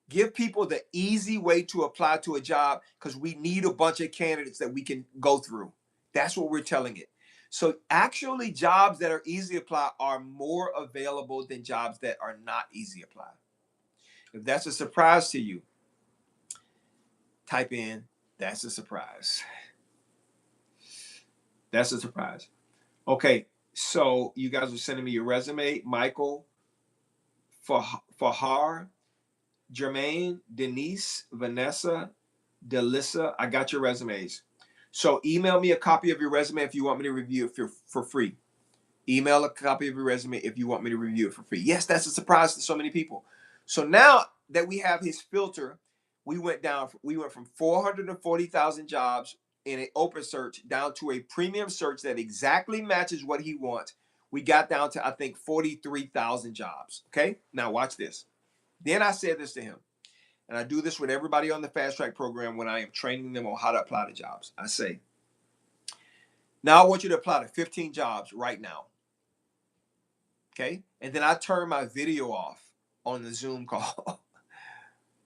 Give people the easy way to apply to a job because we need a bunch of candidates that we can go through. That's what we're telling it. So actually, jobs that are easy apply are more available than jobs that are not easy apply. If that's a surprise to you, type in, that's a surprise. That's a surprise. Okay, so you guys are sending me your resume. Michael, Fahar, Jermaine, Denise, Vanessa, Delissa, I got your resumes. So email me a copy of your resume if you want me to review it for free. Email a copy of your resume if you want me to review it for free. Yes, that's a surprise to so many people. So now that we have his filter, we went from 440,000 jobs in an open search down to a premium search that exactly matches what he wants. We got down to, I think, 43,000 jobs. Okay, now watch this. Then I said this to him, and I do this with everybody on the Fast Track program when I am training them on how to apply to jobs. I say, now I want you to apply to 15 jobs right now. Okay, and then I turn my video off on the Zoom call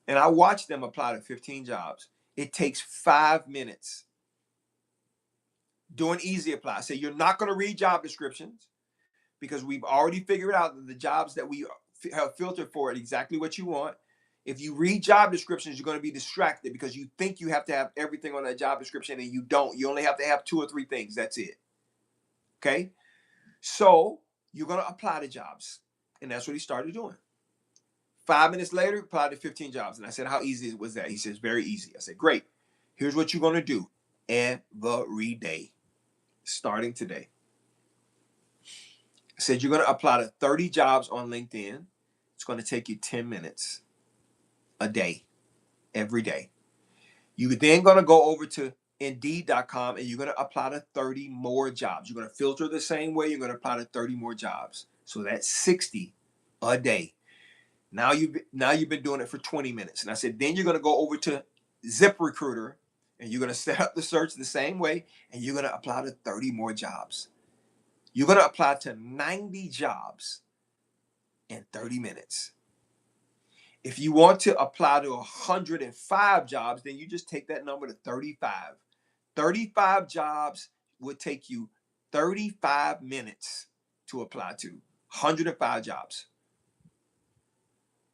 and I watch them apply to 15 jobs. It takes 5 minutes. Do an easy apply. So you're not going to read job descriptions because we've already figured out that the jobs that we have filtered for it exactly what you want. If you read job descriptions, you're going to be distracted because you think you have to have everything on that job description and you don't. You only have to have 2 or 3 things. That's it. Okay? So you're going to apply to jobs. And that's what he started doing. 5 minutes later, applied to 15 jobs. And I said, how easy was that? He says, very easy. I said, great. Here's what you're going to do every day, starting today. I said, you're going to apply to 30 jobs on LinkedIn. It's going to take you 10 minutes a day, every day. You're then going to go over to Indeed.com and you're going to apply to 30 more jobs. You're going to filter the same way. You're going to apply to 30 more jobs. So that's 60 a day. Now you've been doing it for 20 minutes. And I said, then you're going to go over to ZipRecruiter and you're going to set up the search the same way and you're going to apply to 30 more jobs. You're going to apply to 90 jobs in 30 minutes. If you want to apply to 105 jobs, then you just take that number to 35. 35 jobs would take you 35 minutes to apply to 105 jobs.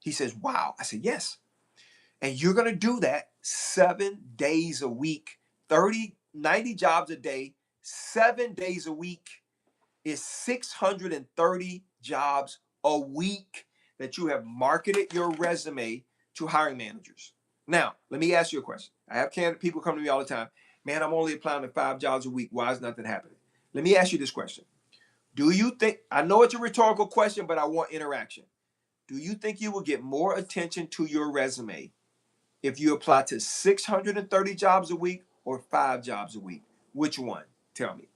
He says, wow. I said, yes. And you're going to do that 7 days a week, 90 jobs a day, 7 days a week is 630 jobs a week that you have marketed your resume to hiring managers. Now, let me ask you a question. I have people come to me all the time. Man, I'm only applying to 5 jobs a week. Why is nothing happening? Let me ask you this question. Do you think, I know it's a rhetorical question, but I want interaction. Do you think you will get more attention to your resume if you apply to 630 jobs a week or 5 jobs a week? Which one? Tell me.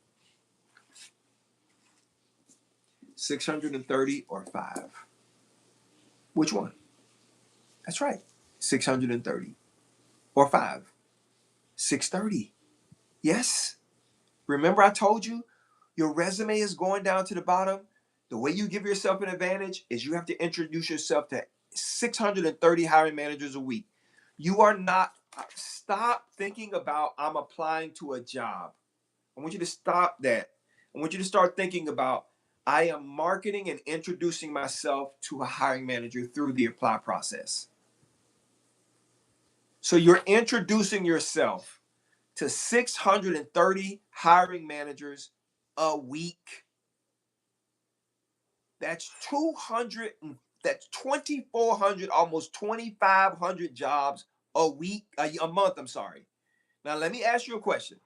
630 or 5? Which one? That's right. 630 or 5? 630. Yes. Remember I told you your resume is going down to the bottom. The way you give yourself an advantage is you have to introduce yourself to 630 hiring managers a week. You are not, stop thinking about I'm applying to a job. I want you to stop that. I want you to start thinking about I am marketing and introducing myself to a hiring manager through the apply process. So you're introducing yourself to 630 hiring managers a week. That's 200, that's 2,400, almost 2,500 jobs a week, a month, I'm sorry. Now, let me ask you a question.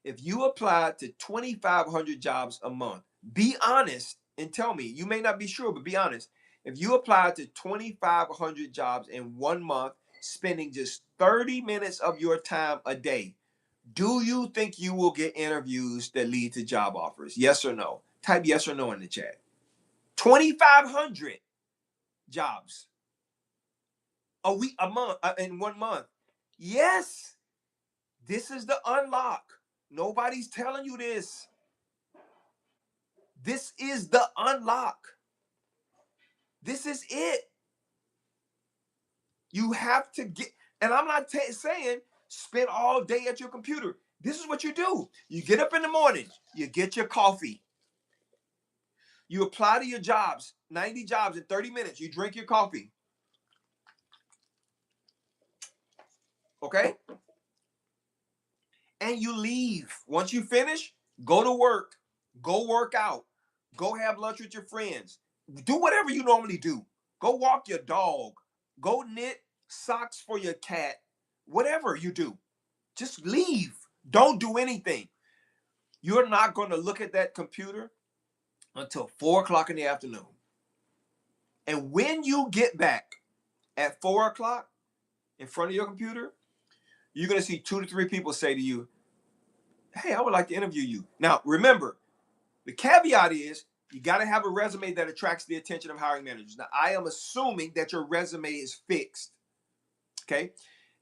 If you apply to 2,500 jobs a month, be honest and tell me, you may not be sure, but be honest. If you apply to 2,500 jobs in 1 month, spending just 30 minutes of your time a day, do you think you will get interviews that lead to job offers? Yes or no? Type yes or no in the chat. 2,500 jobs a week, a month, in 1 month. Yes, this is the unlock. Nobody's telling you this. This is the unlock. This is it. You have to get, and I'm not saying spend all day at your computer. This is what you do. You get up in the morning, you get your coffee, you apply to your jobs, 90 jobs in 30 minutes, you drink your coffee. Okay? And you leave. Once you finish, go to work, go work out, go have lunch with your friends, do whatever you normally do. Go walk your dog, go knit socks for your cat, whatever you do. Just leave. Don't do anything. You're not going to look at that computer until 4 o'clock in the afternoon. And when you get back at 4 o'clock in front of your computer, you're going to see 2 to 3 people say to you, hey, I would like to interview you. Now, remember, the caveat is you got to have a resume that attracts the attention of hiring managers. Now, I am assuming that your resume is fixed, okay?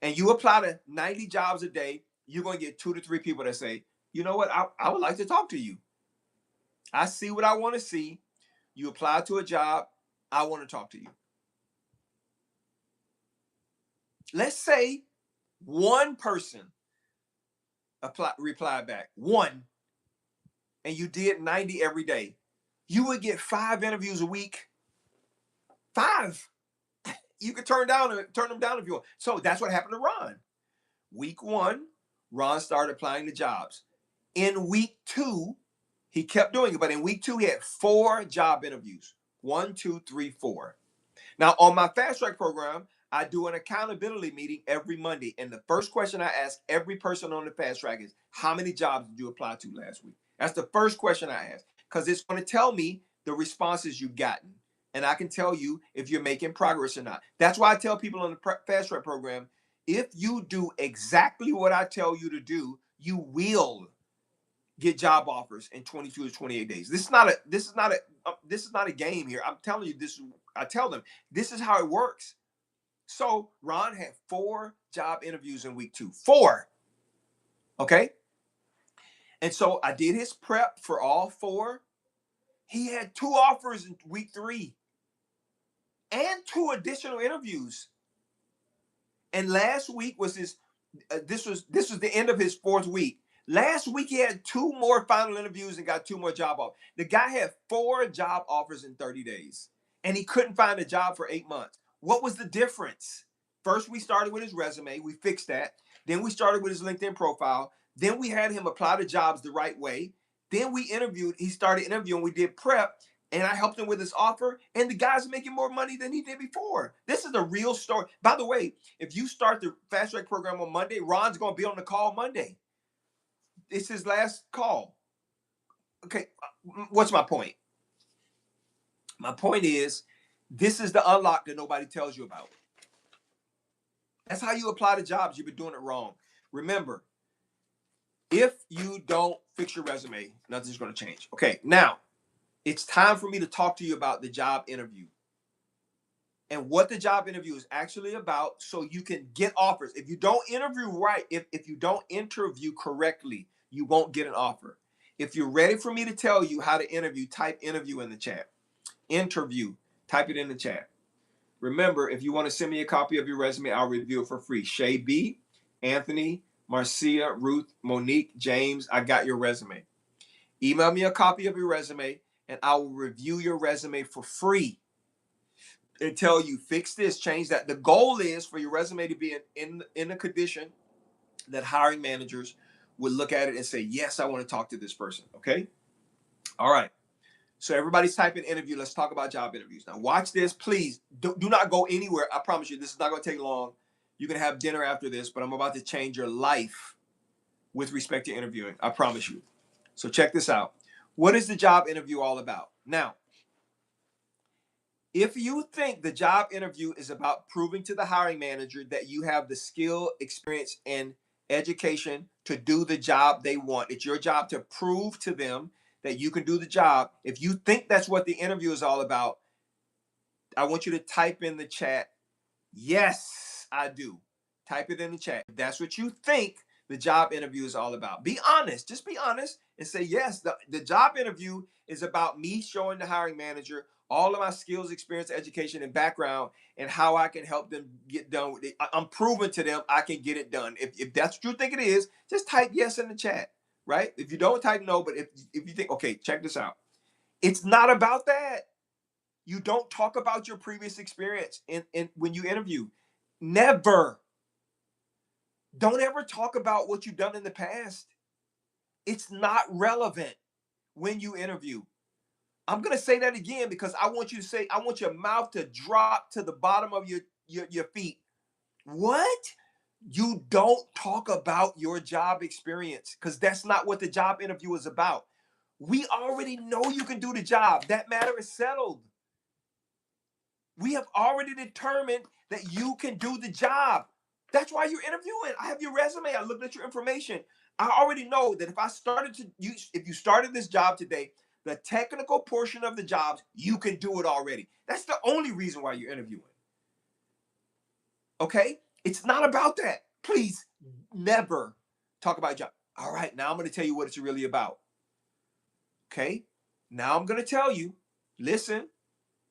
And you apply to 90 jobs a day, you're going to get 2 to 3 people that say, you know what, I would like to talk to you. I see what I want to see. You apply to a job, I want to talk to you. Let's say one person replied back, one, and you did 90 every day. You would get 5 interviews a week. 5. You could turn them down if you want. So that's what happened to Ron. Week 1, Ron started applying to jobs. In week 2, he kept doing it, but in week 2, he had 4 job interviews. 1, 2, 3, 4. Now, on my fast track program, I do an accountability meeting every Monday. And the first question I ask every person on the fast track is, how many jobs did you apply to last week? That's the first question I ask, because it's going to tell me the responses you've gotten. And I can tell you if you're making progress or not. That's why I tell people on the fast track program, if you do exactly what I tell you to do, you will get job offers in 22 to 28 days. This is not a game here. I'm telling you this. I tell them this is how it works. So Ron had 4 job interviews in week 2. 4. Okay. And so I did his prep for all 4. He had 2 offers in week 3 and 2 additional interviews. And last week was this was the end of his 4th week. Last week he had 2 more final interviews and got 2 more job offers. The guy had 4 job offers in 30 days, and he couldn't find a job for 8 months. What was the difference? First, we started with his resume. We fixed that. Then we started with his LinkedIn profile. Then we had him apply to jobs the right way. Then we interviewed. He started interviewing. We did prep, and I helped him with his offer. And the guy's making more money than he did before. This is a real story. By the way, if you start the fast track program on Monday, Ron's going to be on the call Monday. It's his last call. Okay, what's my point? My point is, this is the unlock that nobody tells you about. That's how you apply to jobs. You've been doing it wrong. Remember, if you don't fix your resume, nothing's going to change. Okay, now it's time for me to talk to you about the job interview and what the job interview is actually about so you can get offers. If you don't interview right, if you don't interview correctly, you won't get an offer. If you're ready for me to tell you how to interview, type interview in the chat. Interview, type it in the chat. Remember, if you want to send me a copy of your resume, I'll review it for free. Shay B, Anthony, Marcia, Ruth, Monique, James, I got your resume. Email me a copy of your resume and I will review your resume for free and tell you fix this, change that. The goal is for your resume to be in a condition that hiring managers would look at it and say, yes, I want to talk to this person. Okay. All right. So everybody's typing interview. Let's talk about job interviews. Now watch this, please. Do not go anywhere. I promise you, this is not going to take long. You can have dinner after this, but I'm about to change your life with respect to interviewing. I promise you. So check this out. What is the job interview all about? Now, if you think the job interview is about proving to the hiring manager that you have the skill, experience, and education to do the job they want, it's your job to prove to them that you can do the job. If you think that's what the interview is all about, I want you to type in the chat, yes, I do. Type it in the chat. If that's what you think the job interview is all about. Be honest. Just be honest and say, yes, the job interview is about me showing the hiring manager all of my skills, experience, education, and background and how I can help them get done with it. I'm proving to them I can get it done. If that's what you think it is, just type yes in the chat, right? If you don't, type no. But if you think, okay, check this out. It's not about that. You don't talk about your previous experience in when you interview. Never. Don't ever talk about what you've done in the past. It's not relevant when you interview. I'm going to say that again because I want you to say, I want your mouth to drop to the bottom of your feet. What? You don't talk about your job experience because that's not what the job interview is about. We already know you can do the job. That matter is settled. We have already determined that you can do the job. That's why you're interviewing. I have your resume. I looked at your information. I already know that if you started this job today, the technical portion of the jobs, you can do it already. That's the only reason why you're interviewing. Okay? It's not about that. Please never talk about job. All right, now I'm going to tell you what it's really about. Okay? Now I'm going to tell you, listen,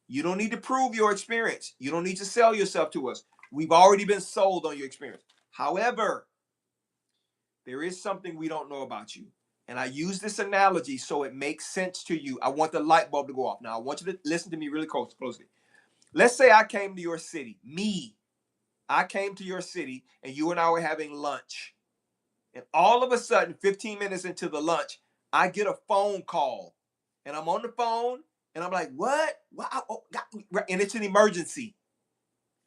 you don't need to prove your experience. You don't need to sell yourself to us. We've already been sold on your experience. However, there is something we don't know about you. And I use this analogy so it makes sense to you. I want the light bulb to go off. Now, I want you to listen to me really closely. Let's say I came to your city. I came to your city and you and I were having lunch. And all of a sudden, 15 minutes into the lunch, I get a phone call. And I'm on the phone and I'm like, what? And it's an emergency.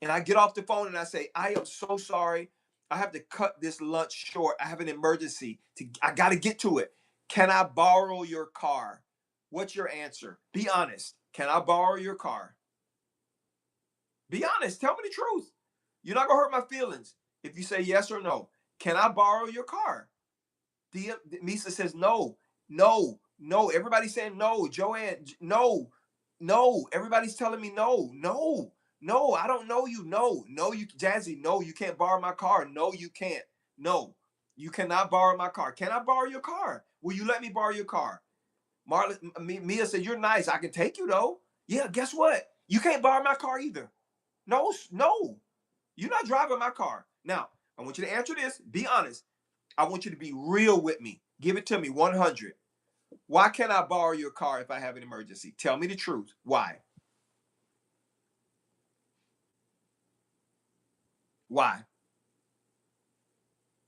And I get off the phone and I say, I am so sorry. I have to cut this lunch short. I have an emergency. I got to get to it. Can I borrow your car? What's your answer? Be honest. Can I borrow your car? Be honest. Tell me the truth. You're not going to hurt my feelings if you say yes or no. Can I borrow your car? Misa says no, no, no. Everybody's saying no. Joanne, no, no. Everybody's telling me no, no. No, I don't know you. No, no, you, Jazzy, no, you can't borrow my car. No, you can't. No, you cannot borrow my car. Can I borrow your car? Will you let me borrow your car? Mia said, you're nice. I can take you though. Yeah, guess what? You can't borrow my car either. No, no, you're not driving my car. Now, I want you to answer this. Be honest. I want you to be real with me. Give it to me 100. Why can't I borrow your car if I have an emergency? Tell me the truth. Why? Why?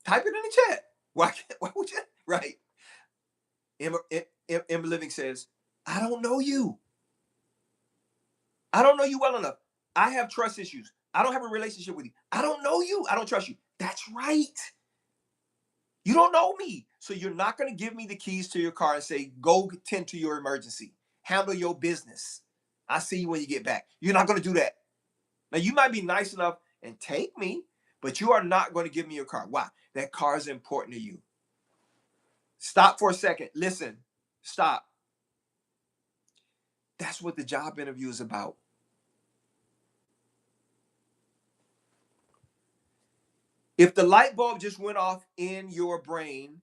Type it in the chat. Why would you? Right. Emma Living says, I don't know you. I don't know you well enough. I have trust issues. I don't have a relationship with you. I don't know you. I don't trust you. That's right. You don't know me. So you're not going to give me the keys to your car and say, go tend to your emergency. Handle your business. I see you when you get back. You're not going to do that. Now, you might be nice enough and take me, but you are not going to give me your car. Why? That car is important to you. Stop for a second. Listen. Stop. That's what the job interview is about. If the light bulb just went off in your brain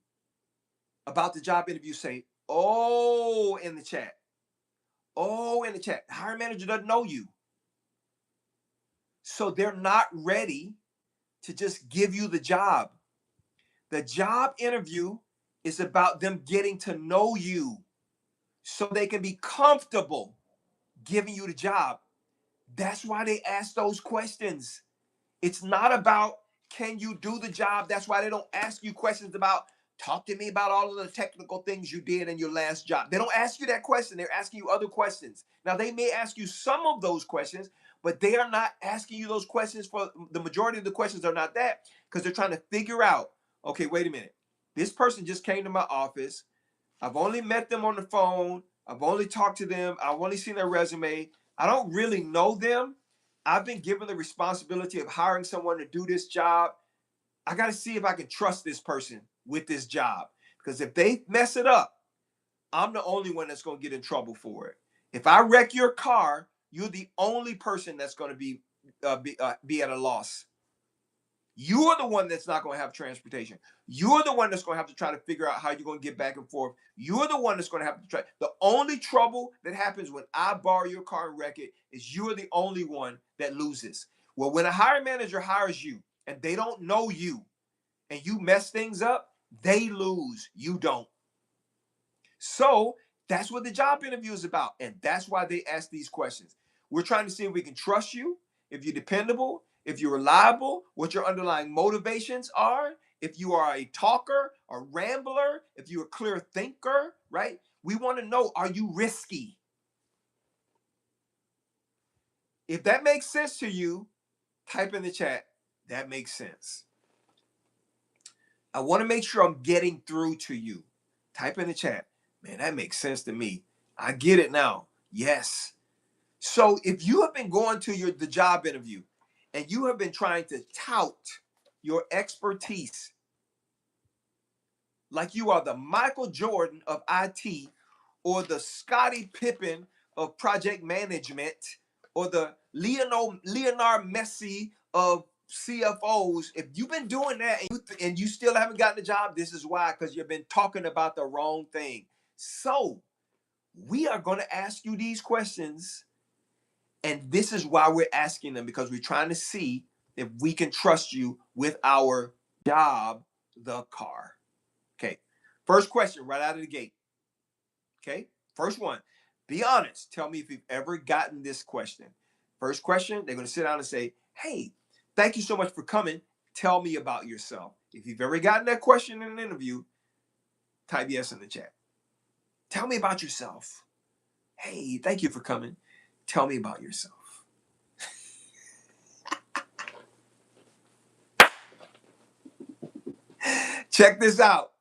about the job interview, say, oh, in the chat. Oh, in the chat. The hiring manager doesn't know you. So they're not ready to just give you the job. The job interview is about them getting to know you so they can be comfortable giving you the job. That's why they ask those questions. It's not about can you do the job. That's why they don't ask you questions about talk to me about all of the technical things you did in your last job. They don't ask you that question. They're asking you other questions. Now, they may ask you some of those questions, but they are not asking you those questions. For the majority of the questions are not that, because they're trying to figure out, okay, wait a minute. This person just came to my office. I've only met them on the phone. I've only talked to them. I've only seen their resume. I don't really know them. I've been given the responsibility of hiring someone to do this job. I got to see if I can trust this person with this job. Because if they mess it up, I'm the only one that's going to get in trouble for it. If I wreck your car, you're the only person that's going to be at a loss. You're the one that's not going to have transportation. You're the one that's going to have to try to figure out how you're going to get back and forth. You're the one that's going to have to try. The only trouble that happens when I borrow your car and wreck it is you're the only one that loses. Well, when a hiring manager hires you and they don't know you and you mess things up, they lose. You don't. So that's what the job interview is about. And that's why they ask these questions. We're trying to see if we can trust you, if you're dependable, if you're reliable, what your underlying motivations are, if you are a talker, a rambler, if you're a clear thinker, right? We want to know, are you risky? If that makes sense to you, type in the chat, that makes sense. I want to make sure I'm getting through to you. Type in the chat, man, that makes sense to me. I get it now. Yes. So if you have been going to the job interview and you have been trying to tout your expertise like you are the Michael Jordan of IT or the Scottie Pippen of project management or the Leonard Messi of CFOs, if you've been doing that and you still haven't gotten the job, this is why, because you've been talking about the wrong thing. So we are going to ask you these questions, and this is why we're asking them, because we're trying to see if we can trust you with our job, the car. Okay. First question right out of the gate. Okay. First one. Be honest. Tell me if you've ever gotten this question. First question, they're going to sit down and say, hey, thank you so much for coming. Tell me about yourself. If you've ever gotten that question in an interview, type yes in the chat. Tell me about yourself. Hey, thank you for coming. Tell me about yourself. Check this out.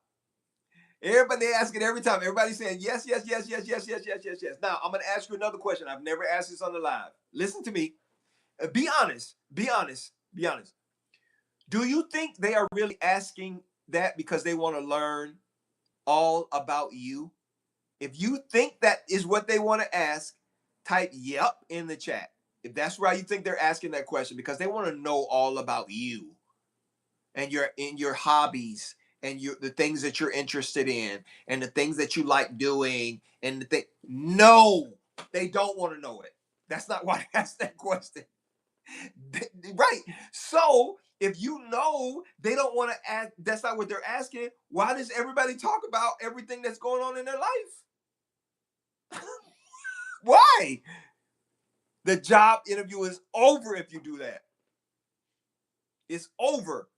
Everybody asking every time. Everybody's saying yes, yes, yes, yes, yes, yes, yes, yes, yes. Now, I'm going to ask you another question. I've never asked this on the live. Listen to me. Be honest. Be honest. Be honest. Do you think they are really asking that because they want to learn all about you? If you think that is what they want to ask, type yep in the chat. If that's why you think they're asking that question, because they want to know all about you and your hobbies and the things that you're interested in and the things that you like doing and the thing. No, they don't want to know it. That's not why they asked that question. Right. So if you know they don't want to ask, that's not what they're asking. Why does everybody talk about everything that's going on in their life? Why? The job interview is over if you do that. It's over.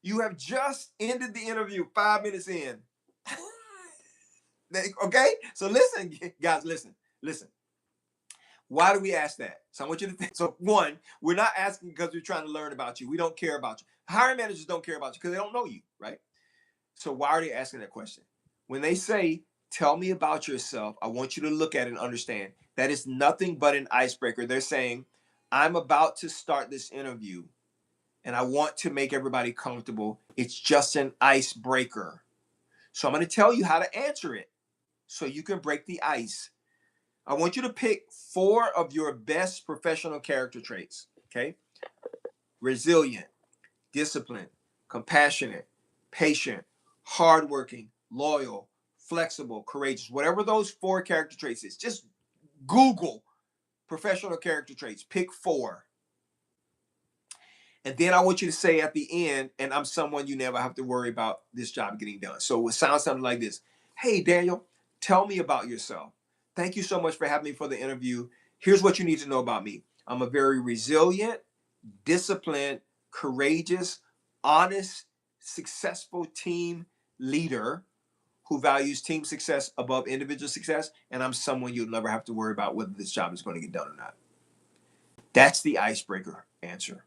You have just ended the interview 5 minutes in. Okay? So listen, guys, listen. Why do we ask that? So I want you to think. So one, we're not asking because we're trying to learn about you. We don't care about you. Hiring managers don't care about you because they don't know you, right? So why are they asking that question? When they say, tell me about yourself, I want you to look at it and understand that is nothing but an icebreaker. They're saying, I'm about to start this interview. and I want to make everybody comfortable. It's just an icebreaker. So I'm going to tell you how to answer it so you can break the ice. I want you to pick 4 of your best professional character traits, okay? Resilient, disciplined, compassionate, patient, hardworking, loyal, flexible, courageous. Whatever those 4 character traits is, just Google professional character traits. Pick 4. And then I want you to say at the end, and I'm someone you never have to worry about this job getting done. So it sounds something like this. Hey, Daniel, tell me about yourself. Thank you so much for having me for the interview. Here's what you need to know about me. I'm a very resilient, disciplined, courageous, honest, successful team leader who values team success above individual success. And I'm someone you'll never have to worry about whether this job is going to get done or not. That's the icebreaker answer.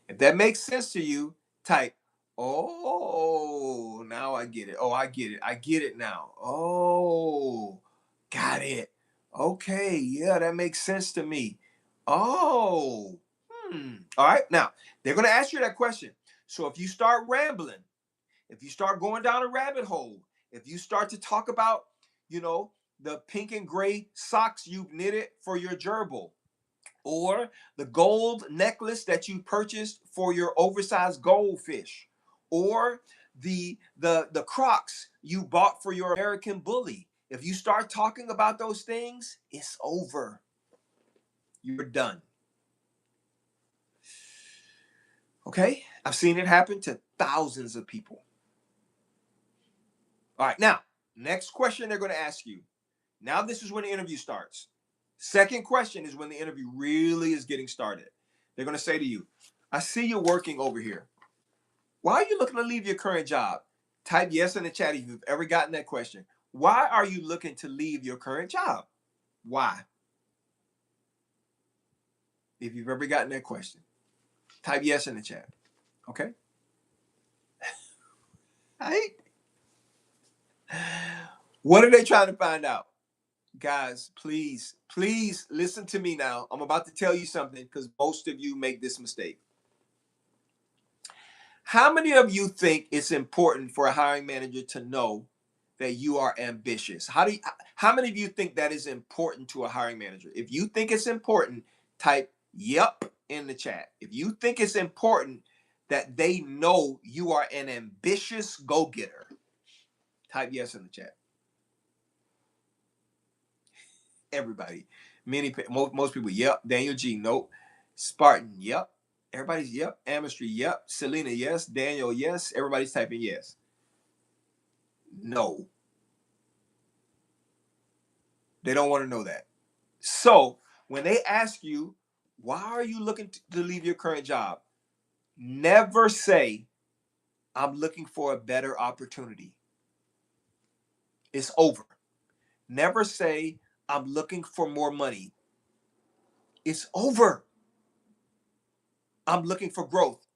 If that makes sense to you, type, oh, now I get it. Oh, I get it. I get it now. Oh, got it. Okay, yeah, that makes sense to me. Oh, All right, now they're going to ask you that question. So if you start rambling, if you start going down a rabbit hole, if you start to talk about, the pink and gray socks you've knitted for your gerbil, or the gold necklace that you purchased for your oversized goldfish, or the Crocs you bought for your American Bully. If you start talking about those things, it's over. You're done. Okay? I've seen it happen to thousands of people. All right, now, next question they're going to ask you. Now this is when the interview starts. Second question is when the interview really is getting started. They're going to say to you, I see you working over here. Why are you looking to leave your current job? Type yes in the chat if you've ever gotten that question. Why are you looking to leave your current job? Why? If you've ever gotten that question, type yes in the chat. Okay? Right? What are they trying to find out? Guys, please listen to me now. I'm about to tell you something because most of you make this mistake. How many of you think it's important for a hiring manager to know that you are ambitious? How many of you think that is important to a hiring manager? If you think it's important, type yep in the chat. If you think it's important that they know you are an ambitious go-getter, type yes in the chat. Everybody. Most people, yep. Daniel G, nope. Spartan, yep. Everybody's yep. Amistry, yep. Selena, yes. Daniel, yes. Everybody's typing yes. No. They don't want to know that. So when they ask you, why are you looking to leave your current job? Never say, I'm looking for a better opportunity. It's over. Never say, I'm looking for more money. It's over. I'm looking for growth.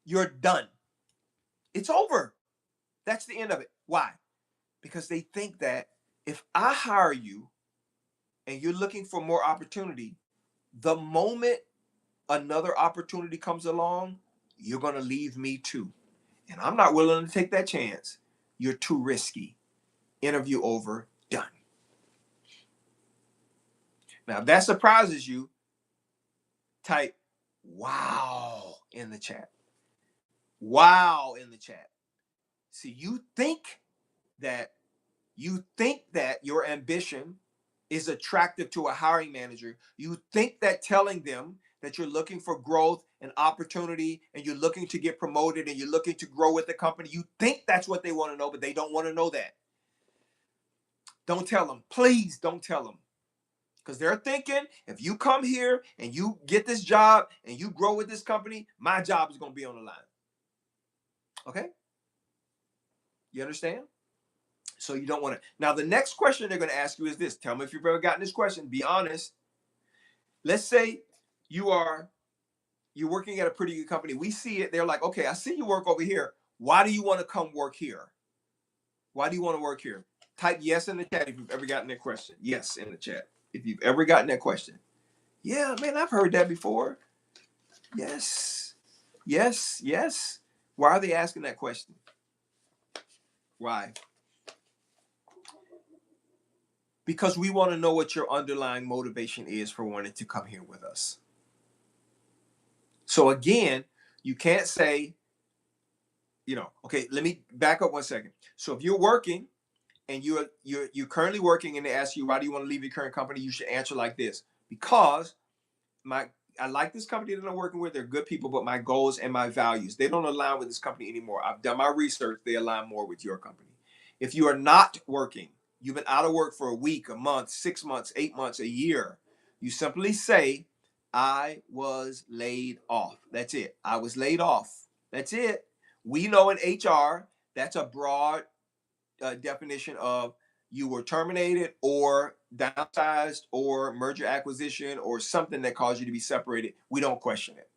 You're done. It's over. That's the end of it. Why? Because they think that if I hire you and you're looking for more opportunity, the moment another opportunity comes along, you're going to leave me too. And I'm not willing to take that chance. You're too risky. Interview over, done. Now, if that surprises you, type wow in the chat. Wow in the chat. See, you think that your ambition is attractive to a hiring manager. You think that telling them that you're looking for growth and opportunity and you're looking to get promoted and you're looking to grow with the company, you think that's what they want to know, but they don't want to know that. Don't tell them. Please don't tell them. Because they're thinking, if you come here and you get this job and you grow with this company, my job is going to be on the line. Okay? You understand? So you don't want to. Now, the next question they're going to ask you is this. Tell me if you've ever gotten this question. Be honest. Let's say you're working at a pretty good company. We see it. They're like, okay, I see you work over here. Why do you want to come work here? Why do you want to work here? Type yes in the chat if you've ever gotten that question. Yes in the chat if you've ever gotten that question. Yeah, man, I've heard that before. Yes. Yes. Yes. Why are they asking that question? Why? Because we want to know what your underlying motivation is for wanting to come here with us. So again, you can't say, okay, let me back up 1 second. So if you're working and you're currently working and they ask you why do you want to leave your current company, you should answer like this: because my I like this company that I'm working with. They're good people, but my goals and my values, they don't align with this company anymore. I've done my research. They align more with your company. If you are not working, you've been out of work for a week, a month, 6 months, 8 months, a year, you simply say, I was laid off. That's it. I was laid off. That's it. We know in HR, that's a broad definition of you were terminated or downsized or merger acquisition or something that caused you to be separated. We don't question it.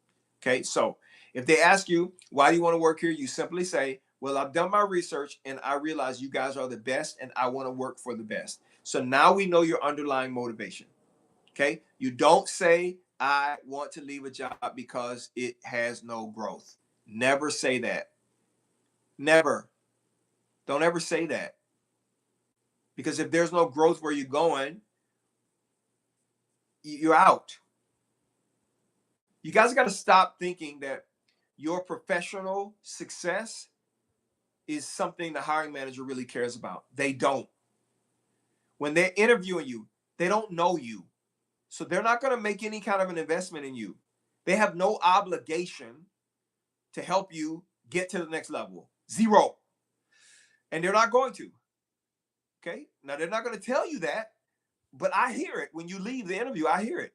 Okay, so if they ask you, why do you want to work here? You simply say, well, I've done my research and I realize you guys are the best and I want to work for the best. So now we know your underlying motivation. Okay, you don't say, I want to leave a job because it has no growth. Never say that. Never. Don't ever say that. Because if there's no growth where you're going, you're out. You guys got to stop thinking that your professional success is something the hiring manager really cares about. They don't. When they're interviewing you, they don't know you. So they're not going to make any kind of an investment in you. They have no obligation to help you get to the next level. Zero. And they're not going to. Okay? Now, they're not going to tell you that, but I hear it. When you leave the interview, I hear it.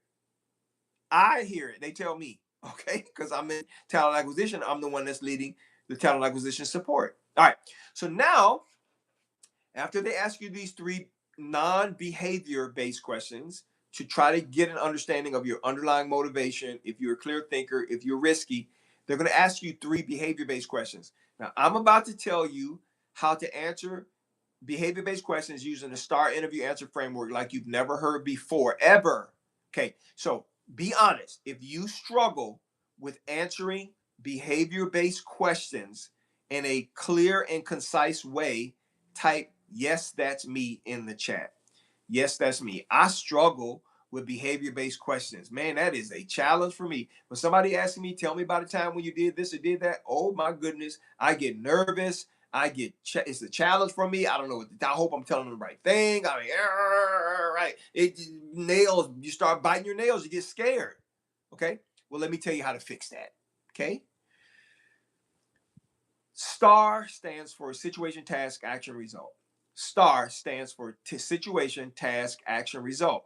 I hear it. They tell me, okay? Because I'm in talent acquisition. I'm the one that's leading the talent acquisition support. All right. So now, after they ask you these three non-behavior based questions to try to get an understanding of your underlying motivation, if you're a clear thinker, if you're risky, they're going to ask you three behavior based questions. Now, I'm about to tell you how to answer behavior based questions using the STAR interview answer framework like you've never heard before, ever. Okay, so be honest. If you struggle with answering behavior based questions in a clear and concise way, type yes, that's me in the chat. Yes, that's me. I struggle with behavior based questions. Man, that is a challenge for me. When somebody asks me, tell me about a time when you did this or did that, oh my goodness, I get nervous. It's a challenge for me. I don't know what I hope I'm telling them the right thing. I mean, right. Nails, you start biting your nails, you get scared. Okay. Well, let me tell you how to fix that. Okay. STAR stands for situation, task, action, result. STAR stands for situation, task, action, result.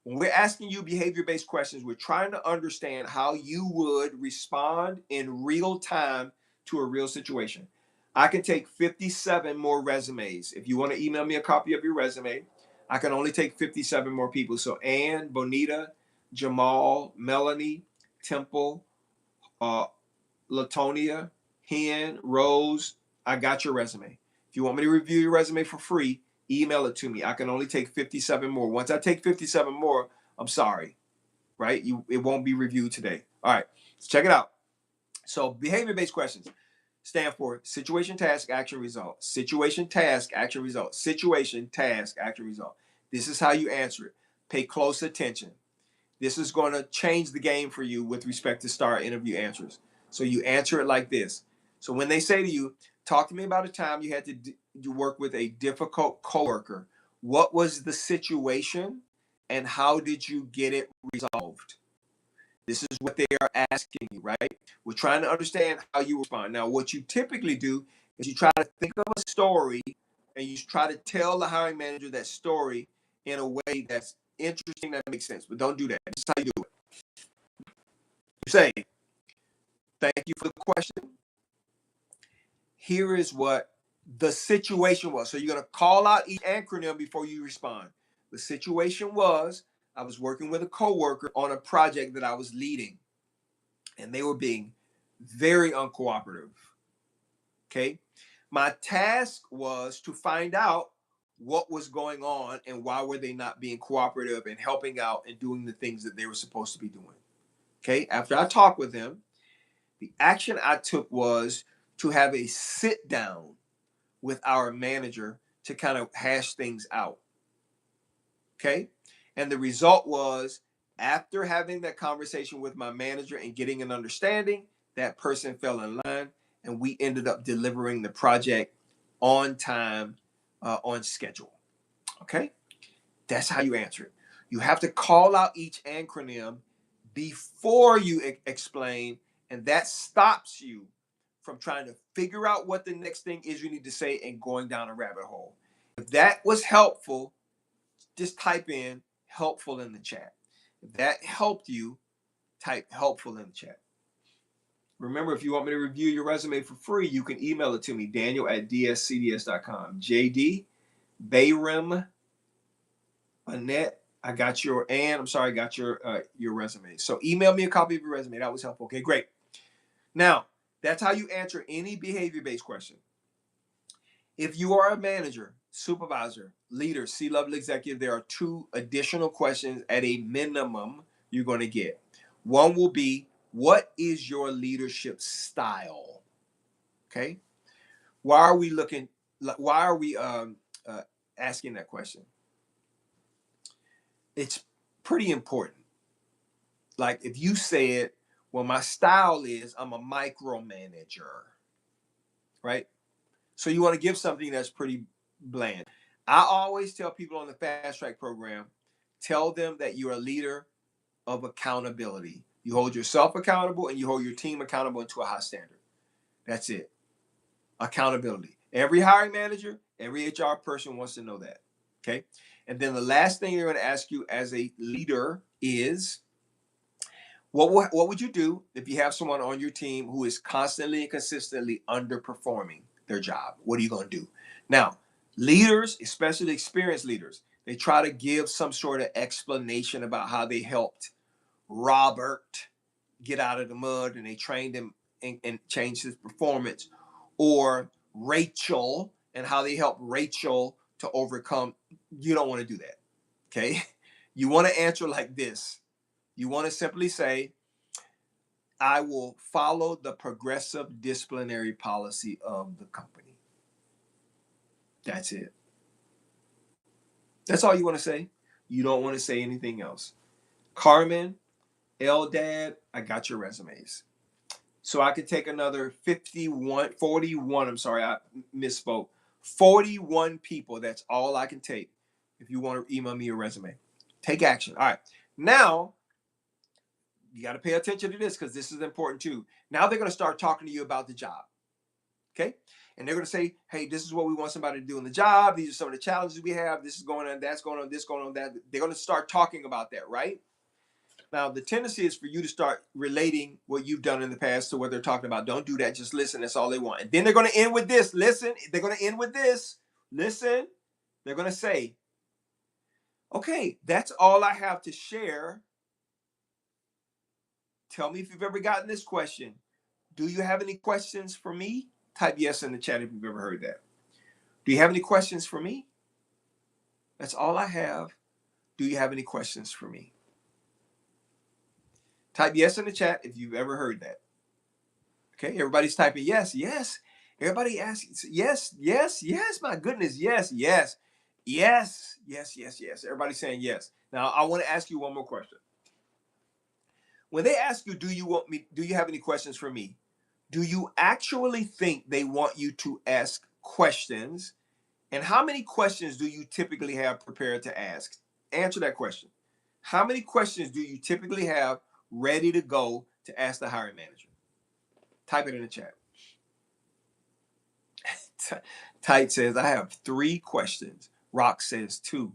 When we're asking you behavior based questions, we're trying to understand how you would respond in real time to a real situation. I can take 57 more resumes. If you want to email me a copy of your resume, I can only take 57 more people. So Ann, Bonita, Jamal, Melanie, Temple, uh, Latonia, Hen, Rose, I got your resume. If you want me to review your resume for free, email it to me. I can only take 57 more. Once I take 57 more, I'm sorry, right? It won't be reviewed today. All right, let's check it out. So behavior-based questions stand for situation, task, action, result. Situation, task, action, result. Situation, task, action, result. This is how you answer it. Pay close attention. This is going to change the game for you with respect to STAR interview answers. So you answer it like this. So when they say to you, talk to me about a time you had to work with a difficult coworker. What was the situation and how did you get it resolved? This is what they are asking you, right? We're trying to understand how you respond. Now, what you typically do is you try to think of a story and you try to tell the hiring manager that story in a way that's interesting, that makes sense. But don't do that. This is how you do it. You say, thank you for the question. Here is what the situation was. So you're going to call out each acronym before you respond. The situation was I was working with a coworker on a project that I was leading, and they were being very uncooperative. Okay. My task was to find out what was going on and why were they not being cooperative and helping out and doing the things that they were supposed to be doing. Okay, after I talked with him, the action I took was to have a sit down with our manager to kind of hash things out. Okay, and the result was, after having that conversation with my manager and getting an understanding, that person fell in line, and we ended up delivering the project on time, on schedule. Okay, that's how you answer it. You have to call out each acronym before you explain, and that stops you from trying to figure out what the next thing is you need to say and going down a rabbit hole. If that was helpful, just type in helpful in the chat. If that helped you, type helpful in the chat. Remember, if you want me to review your resume for free, you can email it to me, daniel@dscds.com. JD, Bayram, Annette, I got your, and I'm sorry, I got your resume. So email me a copy of your resume. That was helpful. Okay, great. Now, that's how you answer any behavior-based question. If you are a manager, supervisor, leader, C-level executive, there are 2 additional questions at a minimum you're going to get. One will be, what is your leadership style? Okay. Why are we looking? Why are we asking that question? It's pretty important. Like if you said, well, my style is I'm a micromanager, right? So you want to give something that's pretty bland. I always tell people on the fast track program, tell them that you're a leader of accountability. You hold yourself accountable and you hold your team accountable to a high standard. That's it. Accountability. Every hiring manager, every HR person wants to know that. Okay. And then the last thing they're going to ask you as a leader is, what would you do if you have someone on your team who is constantly and consistently underperforming their job? What are you going to do? Now, leaders, especially experienced leaders, they try to give some sort of explanation about how they helped Robert get out of the mud and they trained him and changed his performance, or Rachel and how they helped Rachel to overcome. You don't want to do that. Okay. You want to answer like this. You want to simply say, I will follow the progressive disciplinary policy of the company. That's it. That's all you want to say. You don't want to say anything else. Carmen, Eldad, I got your resumes. So I could take another 41, I'm sorry, I misspoke. 41 people, that's all I can take if you want to email me your resume. Take action. All right. Now, you got to pay attention to this because this is important too. Now they're going to start talking to you about the job. Okay. And they're going to say, hey, this is what we want somebody to do in the job. These are some of the challenges we have. This is going on, that's going on, this going on, that. They're going to start talking about that, right? Now, the tendency is for you to start relating what you've done in the past to what they're talking about. Don't do that. Just listen. That's all they want. And then they're going to end with this. Listen. They're going to end with this. Listen. They're going to say, okay, that's all I have to share. Tell me if you've ever gotten this question. Do you have any questions for me? Type yes in the chat if you've ever heard that. Do you have any questions for me? That's all I have. Do you have any questions for me? Type yes in the chat if you've ever heard that. Okay, everybody's typing yes, yes. Everybody asks yes, yes, yes. My goodness, yes, yes, yes, yes, yes, yes. Everybody's saying yes. Now, I want to ask you one more question. When they ask you, do you have any questions for me? Do you actually think they want you to ask questions? And how many questions do you typically have prepared to ask? Answer that question. How many questions do you typically have ready to go to ask the hiring manager? Type it in the chat. Tight says, I have 3 questions. Rock says 2.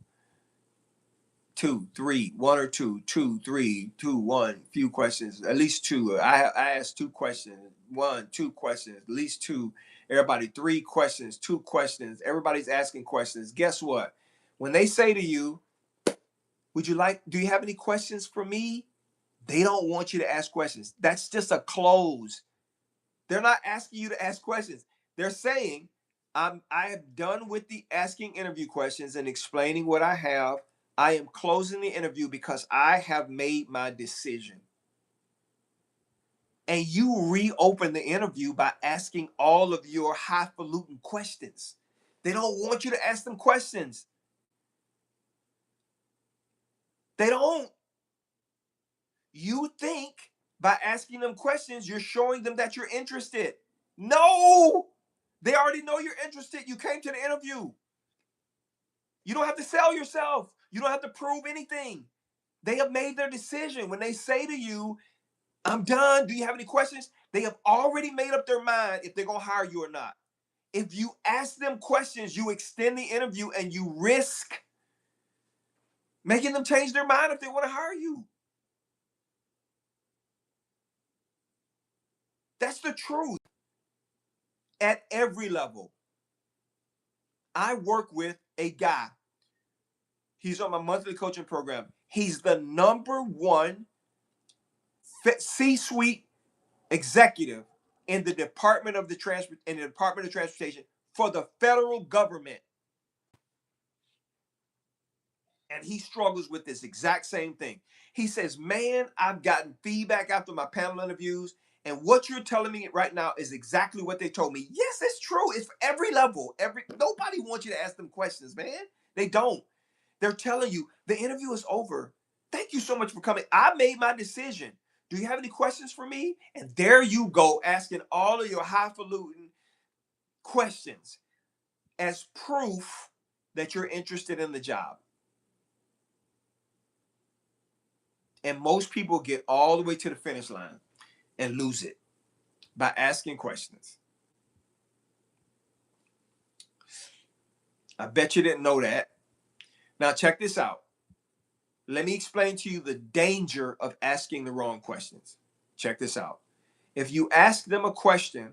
2, 3, 1 or 2, 2, 3, 2, 1. Few questions, at least 2. I asked 2 questions. 1, 2 questions, at least 2. Everybody, 3 questions, 2 questions. Everybody's asking questions. Guess what? When they say to you, do you have any questions for me? They don't want you to ask questions. That's just a close. They're not asking you to ask questions. They're saying, I am done with the asking interview questions and explaining what I have. I am closing the interview because I have made my decision. and you reopen the interview by asking all of your highfalutin questions. They don't want you to ask them questions. They don't. You think by asking them questions, you're showing them that you're interested. No, they already know you're interested. You came to the interview. You don't have to sell yourself. You don't have to prove anything. They have made their decision. When they say to you, I'm done, do you have any questions? They have already made up their mind if they're going to hire you or not. If you ask them questions, you extend the interview and you risk making them change their mind if they want to hire you. That's the truth at every level. I work with a guy. He's on my monthly coaching program. He's the number one C-suite executive in the Department of Transportation for the federal government. And he struggles with this exact same thing. He says, man, I've gotten feedback after my panel interviews, and what you're telling me right now is exactly what they told me. Yes, it's true. It's for every level. Nobody wants you to ask them questions, man. They don't. They're telling you the interview is over. Thank you so much for coming. I made my decision. Do you have any questions for me? And there you go, asking all of your highfalutin questions as proof that you're interested in the job. And most people get all the way to the finish line and lose it by asking questions. I bet you didn't know that. Now, check this out. Let me explain to you the danger of asking the wrong questions. Check this out. If you ask them a question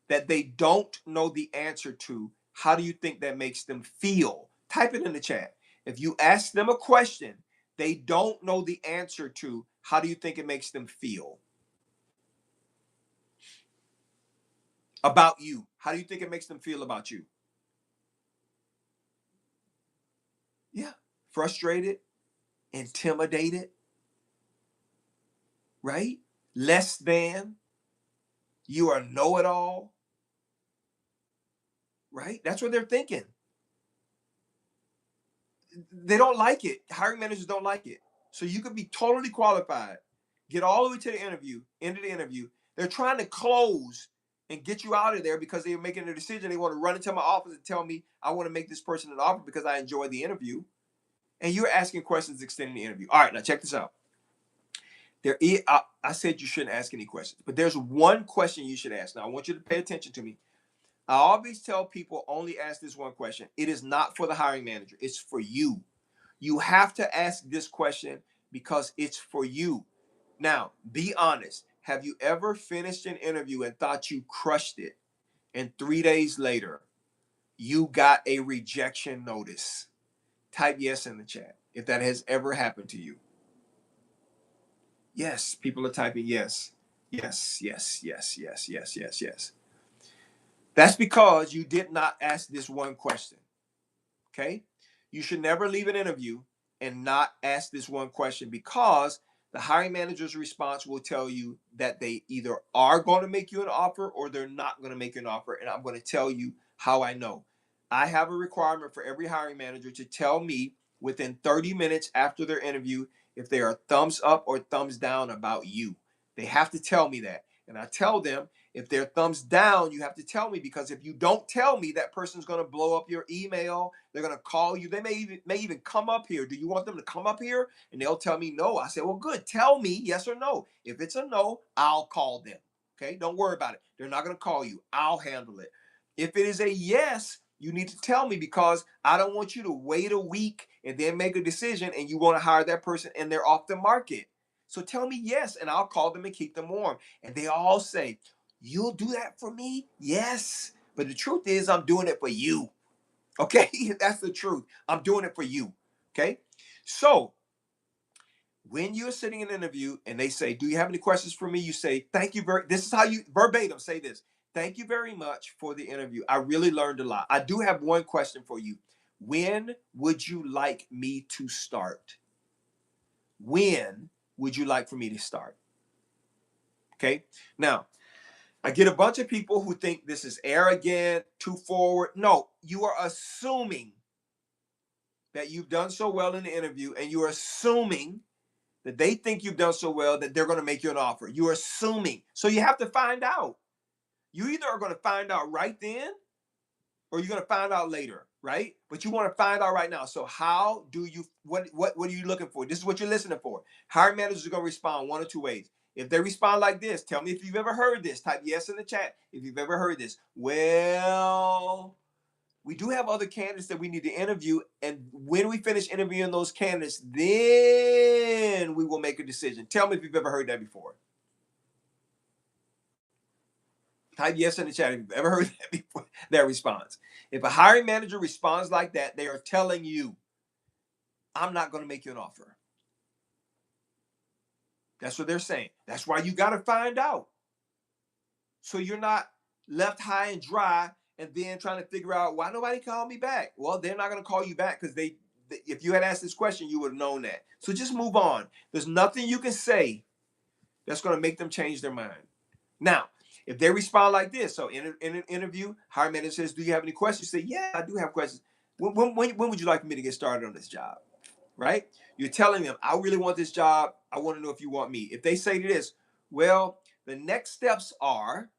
that they don't know the answer to, how do you think that makes them feel? Type it in the chat. If you ask them a question they don't know the answer to, how do you think it makes them feel about you? How do you think it makes them feel about you? Yeah, frustrated, intimidated, right? Less than, you are know-it-all, right? That's what they're thinking. They don't like it. Hiring managers don't like it. So you could be totally qualified, get all the way to the interview, end of the interview. They're trying to close and get you out of there because they're making a decision. They want to run into my office and tell me I want to make this person an offer because I enjoy the interview. And you're asking questions extending the interview. All right, now check this out. I said you shouldn't ask any questions, but there's one question you should ask. Now, I want you to pay attention to me. I always tell people only ask this one question. It is not for the hiring manager. It's for you. You have to ask this question because it's for you. Now, be honest. Have you ever finished an interview and thought you crushed it, and 3 days later, you got a rejection notice? Type yes in the chat if that has ever happened to you. Yes, people are typing yes. Yes, yes, yes, yes, yes, yes, yes. That's because you did not ask this one question. Okay? You should never leave an interview and not ask this one question because the hiring manager's response will tell you that they either are going to make you an offer or they're not going to make you an offer. And I'm going to tell you how I know. I have a requirement for every hiring manager to tell me within 30 minutes after their interview if they are thumbs up or thumbs down about you. They have to tell me that. And I tell them if they're thumbs down, you have to tell me because if you don't tell me, that person's going to blow up your email. They're going to call you. They may even come up here. Do you want them to come up here? And they'll tell me no. I say, well, good. Tell me yes or no. If it's a no, I'll call them. Okay? Don't worry about it. They're not going to call you. I'll handle it. If it is a yes, you need to tell me because I don't want you to wait a week and then make a decision and you want to hire that person and they're off the market. So tell me yes, and I'll call them and keep them warm. And they all say, you'll do that for me? Yes. But the truth is, I'm doing it for you. Okay? That's the truth. I'm doing it for you. Okay? So, when you're sitting in an interview and they say, do you have any questions for me? You say, thank you this is how you verbatim say this. Thank you very much for the interview. I really learned a lot. I do have one question for you. When would you like me to start? When would you like for me to start? Okay. Now, I get a bunch of people who think this is arrogant, too forward. No, you are assuming that you've done so well in the interview, and you're assuming that they think you've done so well that they're going to make you an offer. You're assuming. So you have to find out. You either are going to find out right then, or you're going to find out later, right? But you want to find out right now. So how do you, what are you looking for? This is what you're listening for. Hiring managers are going to respond one or two ways. If they respond like this, tell me if you've ever heard this. Type yes in the chat if you've ever heard this. Well, we do have other candidates that we need to interview. And when we finish interviewing those candidates, then we will make a decision. Tell me if you've ever heard that before. Type yes in the chat if you've ever heard that before, that response. If a hiring manager responds like that, they are telling you, I'm not going to make you an offer. That's what they're saying. That's why you got to find out. So you're not left high and dry and then trying to figure out why nobody called me back. Well, they're not going to call you back because if you had asked this question, you would have known that. So just move on. There's nothing you can say that's going to make them change their mind. Now, if they respond like this, so in an interview, hiring manager says, do you have any questions? You say, yeah, I do have questions. When would you like me to get started on this job? Right? You're telling them, I really want this job. I want to know if you want me. If they say this, well, the next steps are,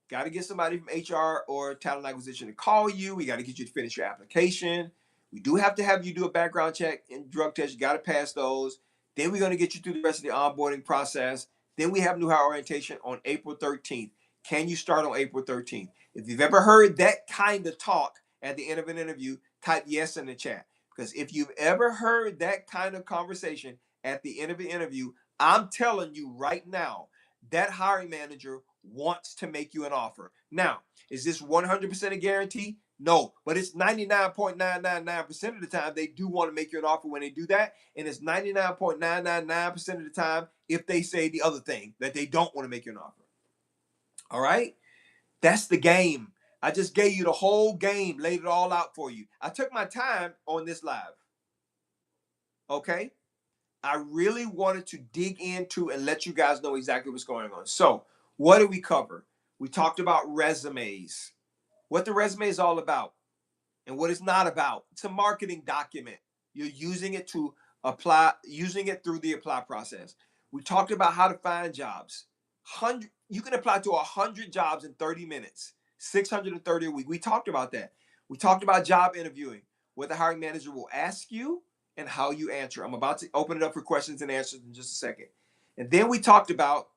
got to get somebody from HR or talent acquisition to call you. We got to get you to finish your application. We do have to have you do a background check and drug test. You got to pass those. Then we're going to get you through the rest of the onboarding process. Then we have new hire orientation on April 13th. Can you start on April 13th? If you've ever heard that kind of talk at the end of an interview, type yes in the chat. Because if you've ever heard that kind of conversation at the end of an interview, I'm telling you right now, that hiring manager wants to make you an offer. Now, is this 100% a guarantee? No, but it's 99.999% of the time they do want to make you an offer when they do that. And it's 99.999% of the time if they say the other thing, that they don't want to make you an offer. All right? That's the game. I just gave you the whole game, laid it all out for you. I took my time on this live. Okay? I really wanted to dig into and let you guys know exactly what's going on. So, what did we cover? We talked about resumes, what the resume is all about, and what it's not about. It's a marketing document. You're using it to apply, using it through the apply process. We talked about how to find jobs. You can apply to 100 jobs in 30 minutes, 630 a week. We talked about that. We talked about job interviewing, what the hiring manager will ask you and how you answer. I'm about to open it up for questions and answers in just a second. And then we talked about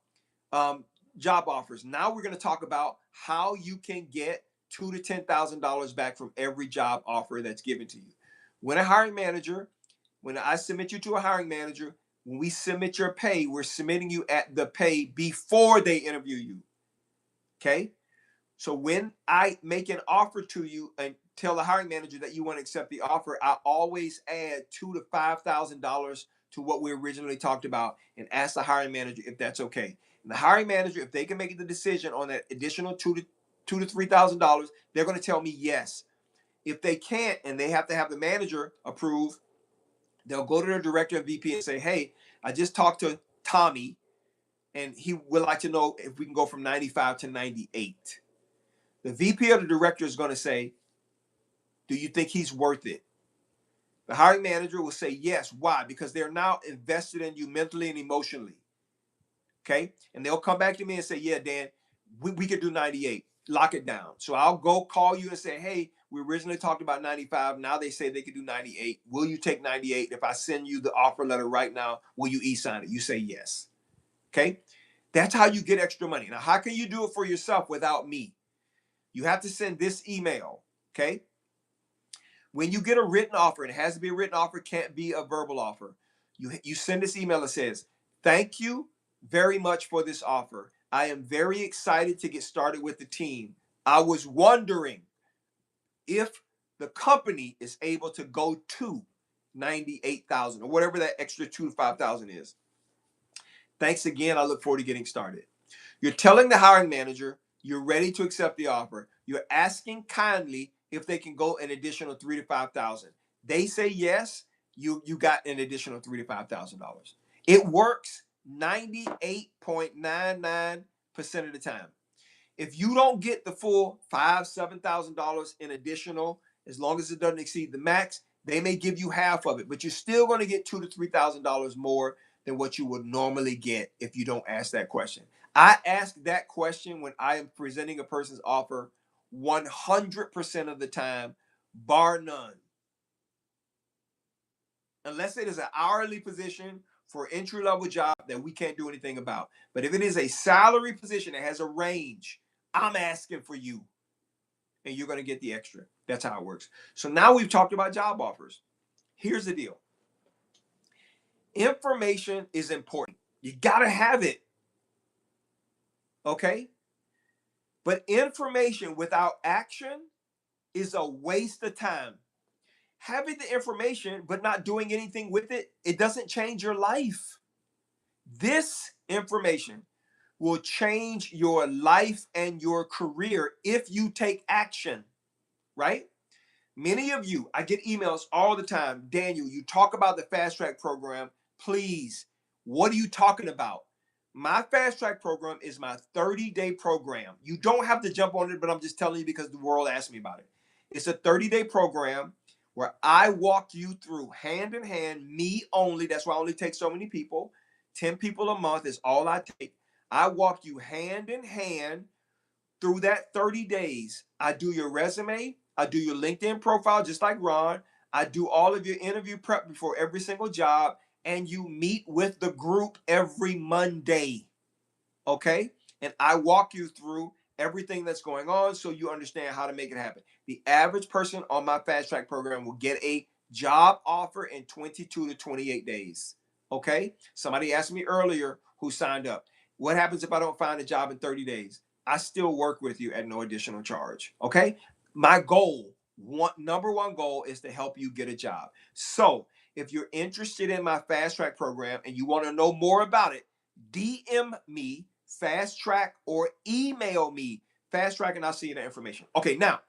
job offers. Now we're going to talk about how you can get $2,000 to $10,000 back from every job offer that's given to you. When I submit you to a hiring manager, when we submit your pay, we're submitting you at the pay before they interview you. Okay? So when I make an offer to you and tell the hiring manager that you want to accept the offer, I always add $2,000 to $5,000 to what we originally talked about and ask the hiring manager if that's okay. And the hiring manager, if they can make the decision on that additional $2,000 to $3,000, they're going to tell me yes. If they can't and they have to have the manager approve, they'll go to their director and VP and say, hey, I just talked to Tommy and he would like to know if we can go from 95 to 98. The VP or the director is going to say, do you think he's worth it? The hiring manager will say yes. Why? Because they're now invested in you mentally and emotionally. Okay? And they'll come back to me and say, yeah, Dan, we could do 98. Lock it down. So I'll go call you and say, hey, we originally talked about 95. Now they say they could do 98. Will you take 98? If I send you the offer letter right now, will you e-sign it? You say yes. Okay? That's how you get extra money. Now, how can you do it for yourself without me? You have to send this email. Okay? When you get a written offer, and it has to be a written offer, can't be a verbal offer. You send this email that says, thank you very much for this offer. I am very excited to get started with the team. I was wondering if the company is able to go to 98,000 or whatever that extra 2 to 5,000 is. Thanks again. I look forward to getting started. You're telling the hiring manager you're ready to accept the offer. You're asking kindly if they can go an additional 3 to 5,000. They say yes, you got an additional $3,000 to $5,000. It works 98.99% of the time. If you don't get the full $5,000, $7,000 in additional, as long as it doesn't exceed the max, they may give you half of it, but you're still going to get $2,000 to $3,000 more than what you would normally get if you don't ask that question. I ask that question when I am presenting a person's offer 100% of the time, bar none. Unless it is an hourly position for an entry-level job that we can't do anything about. But if it is a salary position that has a range, I'm asking for you, and you're going to get the extra. That's how it works. So now we've talked about job offers. Here's the deal. Information is important. You got to have it. Okay? But information without action is a waste of time. Having the information but not doing anything with it, it doesn't change your life. This information will change your life and your career if you take action, right? Many of you, I get emails all the time. Daniel, you talk about the fast track program. Please, what are you talking about? My fast track program is my 30-day program. You don't have to jump on it, but I'm just telling you because the world asked me about it. It's a 30-day program where I walk you through hand in hand, me only. That's why I only take so many people. 10 people a month is all I take. I walk you hand in hand through that 30 days. I do your resume. I do your LinkedIn profile, just like Ron. I do all of your interview prep before every single job. And you meet with the group every Monday. Okay? And I walk you through everything that's going on so you understand how to make it happen. The average person on my fast track program will get a job offer in 22 to 28 days. Okay? Somebody asked me earlier who signed up. What happens if I don't find a job in 30 days? I still work with you at no additional charge. Okay? My goal, number one goal, is to help you get a job. So if you're interested in my fast track program and you want to know more about it, DM me fast track or email me fast track and I'll see you the information. Okay, now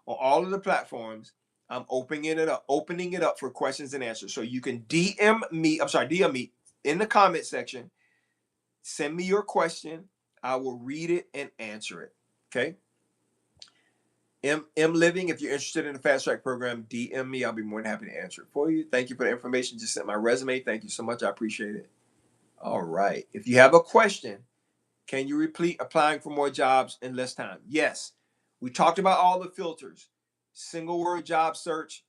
on all of the platforms, I'm opening it up for questions and answers. So you can DM me in the comment section. Send me your question. I will read it and answer it. Okay. M Living, if you're interested in the fast track program, DM me. I'll be more than happy to answer it for you. Thank you for the information. Just sent my resume. Thank you so much. I appreciate it. All right. If you have a question, can you repeat applying for more jobs in less time? Yes. We talked about all the filters. Single word job search,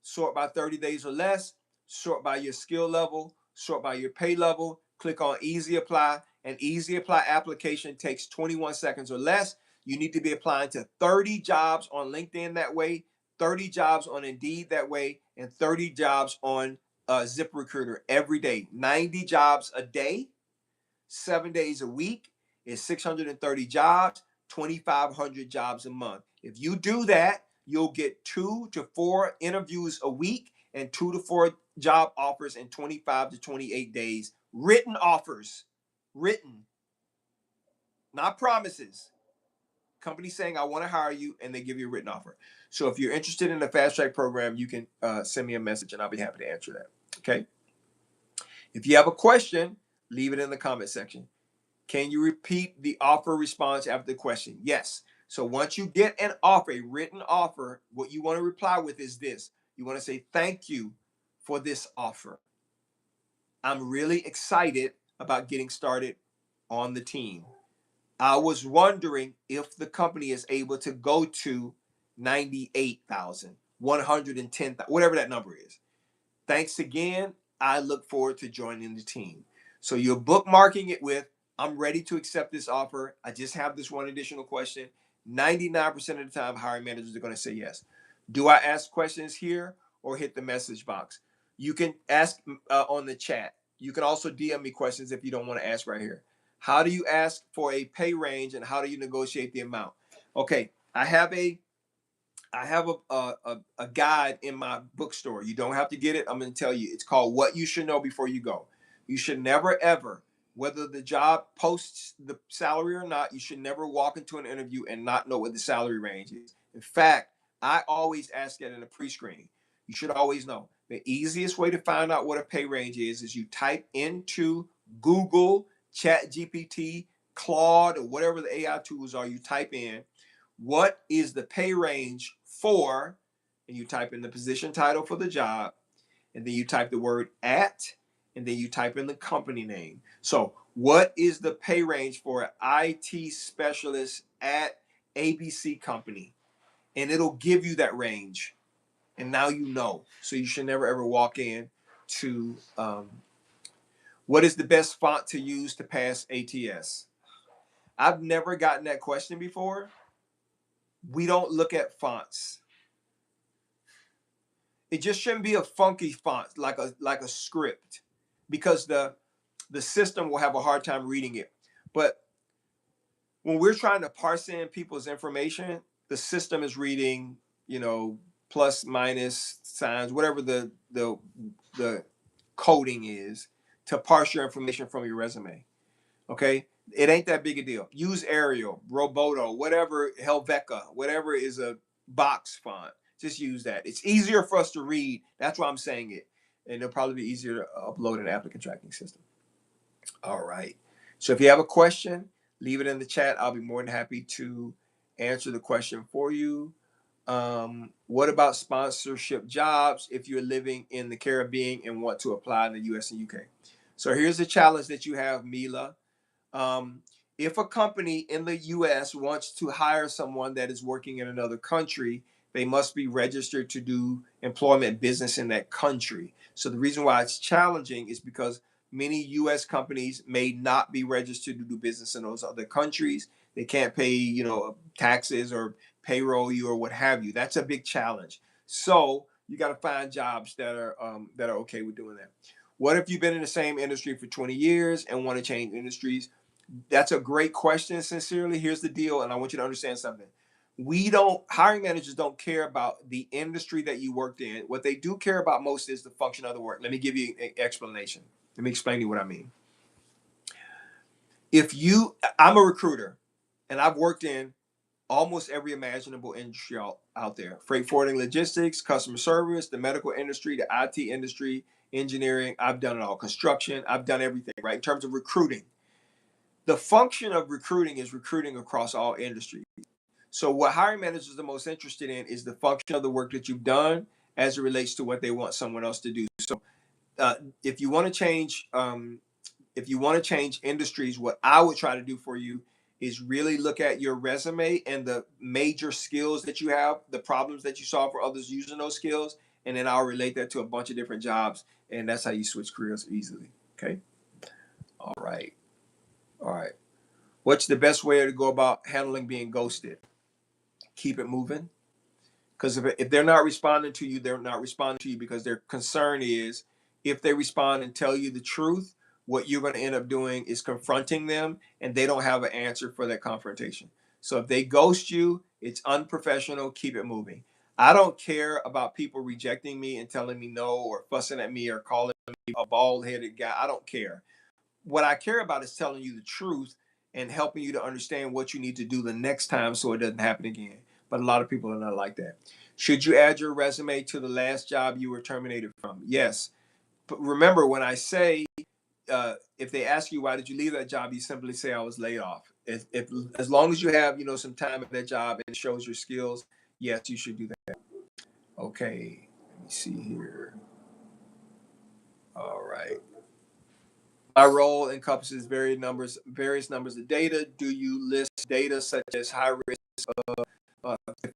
sort by 30 days or less, sort by your skill level, sort by your pay level, click on easy apply. An easy apply application takes 21 seconds or less. You need to be applying to 30 jobs on LinkedIn that way, 30 jobs on Indeed that way, and 30 jobs on ZipRecruiter every day. 90 jobs a day, 7 days a week is 630 jobs, 2,500 jobs a month. If you do that, you'll get 2 to 4 interviews a week and 2 to 4 job offers in 25 to 28 days. Written offers, written, not promises. Company saying, I want to hire you, and they give you a written offer. So if you're interested in the fast track program, you can send me a message and I'll be happy to answer that. Okay. If you have a question, leave it in the comment section. Can you repeat the offer response after the question? Yes. So once you get an offer, a written offer, what you want to reply with is this. You want to say, thank you for this offer. I'm really excited about getting started on the team. I was wondering if the company is able to go to 98,000, 110,000, whatever that number is. Thanks again. I look forward to joining the team. So you're bookmarking it with, I'm ready to accept this offer. I just have this one additional question. 99% of the time, hiring managers are going to say yes. Do I ask questions here or hit the message box? You can ask on the chat. You can also DM me questions if you don't want to ask right here. How do you ask for a pay range and how do you negotiate the amount? Okay, I have a guide in my bookstore. You don't have to get it. I'm going to tell you. It's called What You Should Know Before You Go. You should never, ever, whether the job posts the salary or not, you should never walk into an interview and not know what the salary range is. In fact, I always ask that in a pre-screening. You should always know. The easiest way to find out what a pay range is you type into Google, Chat GPT, Claude, or whatever the AI tools are, you type in what is the pay range for, and you type in the position title for the job, and then you type the word at, and then you type in the company name. So, what is the pay range for an IT specialist at ABC company? And it'll give you that range. And now you know. So, you should never ever walk in to what is the best font to use to pass ATS? I've never gotten that question before. We don't look at fonts. It just shouldn't be a funky font like a script, because the system will have a hard time reading it. But when we're trying to parse in people's information, the system is reading, plus minus signs, whatever the coding is to parse your information from your resume. Okay, it ain't that big a deal. Use Arial, Roboto, whatever, Helvetica, whatever is a box font. Just use that. It's easier for us to read. That's why I'm saying it, and it'll probably be easier to upload an applicant tracking system. All right. So if you have a question, leave it in the chat. I'll be more than happy to answer the question for you. What about sponsorship jobs if you're living in the Caribbean and want to apply in the US and UK? So here's the challenge that you have, Mila. Um, if a company in the US wants to hire someone that is working in another country, they must be registered to do employment business in that country. So the reason why it's challenging is because many US companies may not be registered to do business in those other countries. They can't pay, taxes or payroll you or what have you. That's a big challenge. So you got to find jobs that are okay with doing that. What if you've been in the same industry for 20 years and want to change industries? That's a great question, sincerely. Here's the deal, and I want you to understand something. Hiring managers don't care about the industry that you worked in. What they do care about most is the function of the work. Let me give you an explanation. Let me explain to you what I mean. I'm a recruiter, and I've worked in almost every imaginable industry out there: freight forwarding, logistics, customer service, the medical industry, the IT industry, engineering. I've done it all. Construction. I've done everything, right? In terms of recruiting. The function of recruiting is recruiting across all industries. So what hiring managers are most interested in is the function of the work that you've done as it relates to what they want someone else to do. So uh, if you want to change, industries, what I would try to do for you is really look at your resume and the major skills that you have, the problems that you solve for others using those skills, and then I'll relate that to a bunch of different jobs, and that's how you switch careers easily. Okay. All right. All right. What's the best way to go about handling being ghosted? Keep it moving. Because if they're not responding to you, they're not responding to you because their concern is, if they respond and tell you the truth, what you're going to end up doing is confronting them, and they don't have an answer for that confrontation. So if they ghost you, it's unprofessional. Keep it moving. I don't care about people rejecting me and telling me no, or fussing at me, or calling me a bald headed guy. I don't care. What I care about is telling you the truth and helping you to understand what you need to do the next time so it doesn't happen again. But a lot of people are not like that. Should you add your resume to the last job you were terminated from? Yes. But remember, when I say, if they ask you why did you leave that job, you simply say I was laid off. If as long as you have some time at that job and it shows your skills, yes, you should do that. Okay, let me see here. All right. My role encompasses various numbers of data. Do you list data such as high risk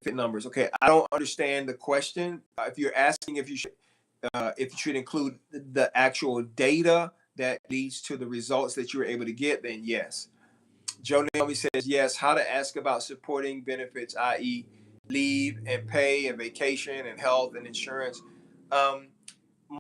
fit numbers? Okay, I don't understand the question. If you're asking if you should include the actual data that leads to the results that you were able to get, then yes. Joe Naomi says yes. How to ask about supporting benefits, i.e., leave and pay and vacation and health and insurance. Um,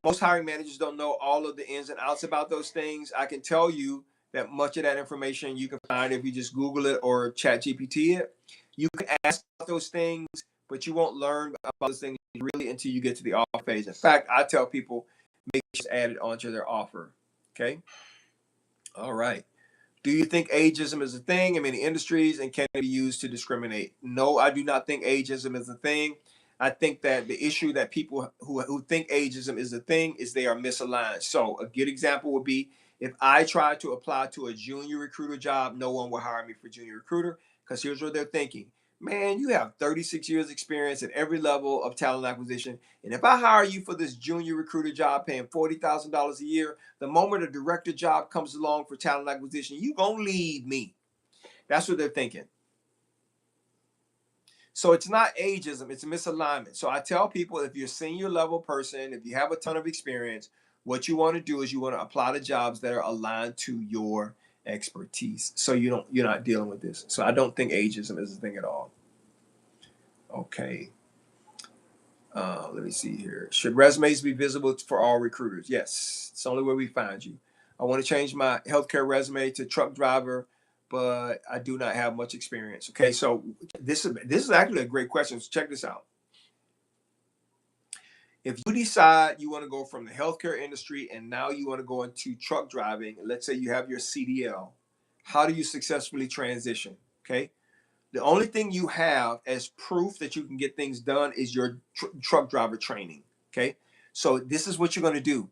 Most hiring managers don't know all of the ins and outs about those things. I can tell you that much of that information you can find if you just Google it or Chat GPT it. You can ask about those things, but you won't learn about those things really until you get to the offer phase. In fact, I tell people make sure it's added onto their offer. Okay. All right. Do you think ageism is a thing in many industries, and can it be used to discriminate? No, I do not think ageism is a thing. I think that the issue that people who think ageism is a thing is they are misaligned. So a good example would be If I try to apply to a junior recruiter job, no one will hire me for junior recruiter, because here's what they're thinking. Man, you have 36 years experience at every level of talent acquisition. And if I hire you for this junior recruiter job paying $40,000 a year, the moment a director job comes along for talent acquisition, you gonna leave me. That's what they're thinking. So it's not ageism, it's a misalignment. So I tell people, if you're a senior level person, if you have a ton of experience, what you want to do is you want to apply to jobs that are aligned to your expertise. So you're not dealing with this. So I don't think ageism is a thing at all. Okay. Let me see here. Should resumes be visible for all recruiters? Yes. It's the only way we find you. I want to change my healthcare resume to truck driver, but I do not have much experience. Okay, so this is actually a great question. So check this out. If you decide you want to go from the healthcare industry and now you want to go into truck driving, let's say you have your CDL, how do you successfully transition? Okay. The only thing you have as proof that you can get things done is your truck driver training. Okay. So this is what you're going to do.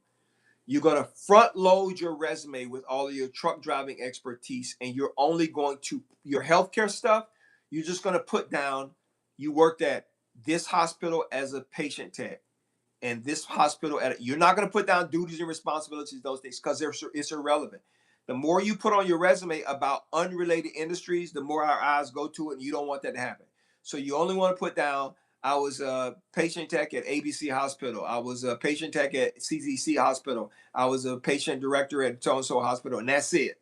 You're going to front load your resume with all of your truck driving expertise, and you're only going to your healthcare stuff. You're just going to put down you worked at this hospital as a patient tech and this hospital you're not going to put down duties and responsibilities, those things, because it's irrelevant. The more you put on your resume about unrelated industries, the more our eyes go to it, and you don't want that to happen. So you only want to put down, I was a patient tech at ABC Hospital, I was a patient tech at CZC Hospital, I was a patient director at so-and-so hospital, and that's it,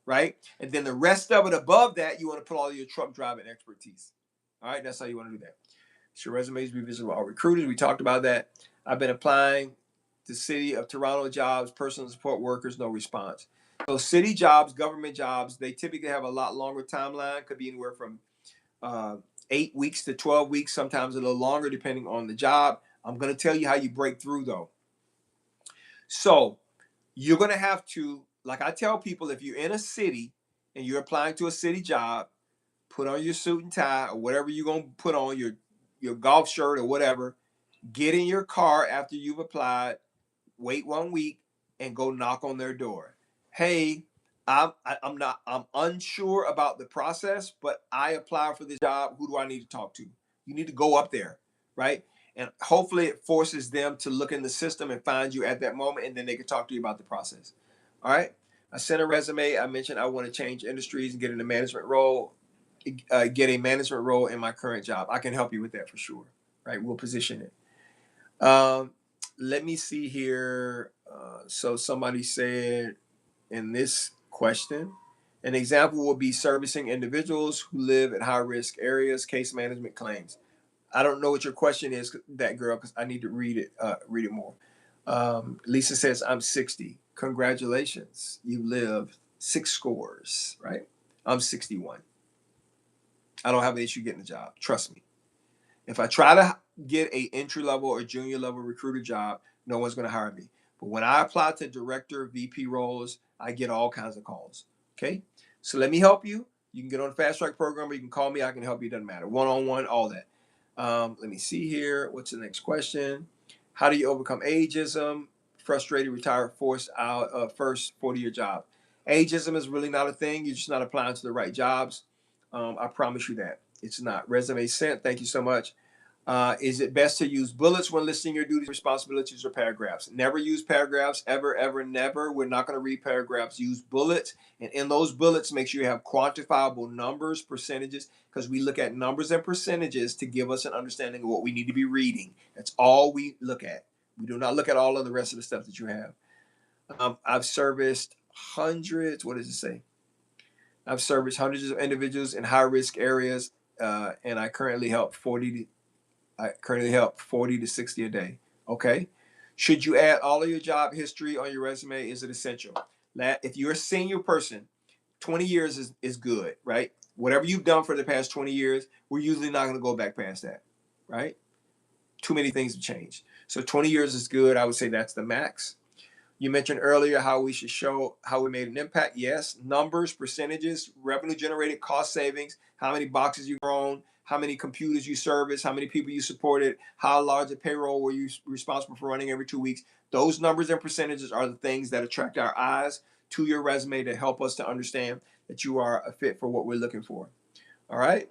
right? And then the rest of it above that, you want to put all your truck driving expertise. All right, that's how you want to do that. Should resumes be visible to all recruiters? We talked about that. I've been applying to City of Toronto jobs, personal support workers, no response. So city jobs, government jobs, they typically have a lot longer timeline. Could be anywhere from 8 weeks to 12 weeks, sometimes a little longer depending on the job. I'm going to tell you how you break through though. So you're going to have to, like I tell people, if you're in a city and you're applying to a city job, put on your suit and tie or whatever you're going to put on, your golf shirt or whatever. Get in your car after you've applied, wait 1 week, and go knock on their door. Hey, I'm unsure about the process, but I applied for this job. Who do I need to talk to? You need to go up there, right? And hopefully it forces them to look in the system and find you at that moment, and then they can talk to you about the process. All right. I sent a resume. I mentioned I want to change industries and get in a management role, get a management role in my current job. I can help you with that for sure. Right. We'll position it. Um, Let me see here. So somebody said in this question, an example would be servicing individuals who live at high risk areas, case management claims. I don't know what your question is, that girl, because I need to read it. Read it more. Lisa says, "I'm 60. Congratulations, you live six scores." Right? I'm 61. I don't have an issue getting a job. Trust me. If I try to get a entry level or junior level recruiter job, no one's going to hire me. But when I apply to director, VP roles, I get all kinds of calls. Okay, so let me help you. You can get on the fast track program, or you can call me. I can help you. Doesn't matter. One on one, all that. Let me see here. What's the next question? How do you overcome ageism? Frustrated, retired, forced out of first 40-year job. Ageism is really not a thing. You're just not applying to the right jobs. I promise you that. It's not. Resume sent. Thank you so much. Is it best to use bullets when listing your duties, responsibilities, or paragraphs? Never use paragraphs, ever, ever, never. We're not going to read paragraphs. Use bullets. And in those bullets, make sure you have quantifiable numbers, percentages, because we look at numbers and percentages to give us an understanding of what we need to be reading. That's all we look at. We do not look at all of the rest of the stuff that you have. I've serviced hundreds, what does it say? I've serviced hundreds of individuals in high risk areas, and I currently help 40 to 60 a day. Okay. Should you add all of your job history on your resume? Is it essential? If you're a senior person, 20 years is good, right? Whatever you've done for the past 20 years, we're usually not going to go back past that, right? Too many things have changed. So 20 years is good. I would say that's the max. You mentioned earlier how we should show how we made an impact. Yes, numbers, percentages, revenue generated, cost savings, how many boxes you've grown, how many computers you serviced, how many people you supported, how large a payroll were you responsible for running every 2 weeks. Those numbers and percentages are the things that attract our eyes to your resume to help us to understand that you are a fit for what we're looking for. All right.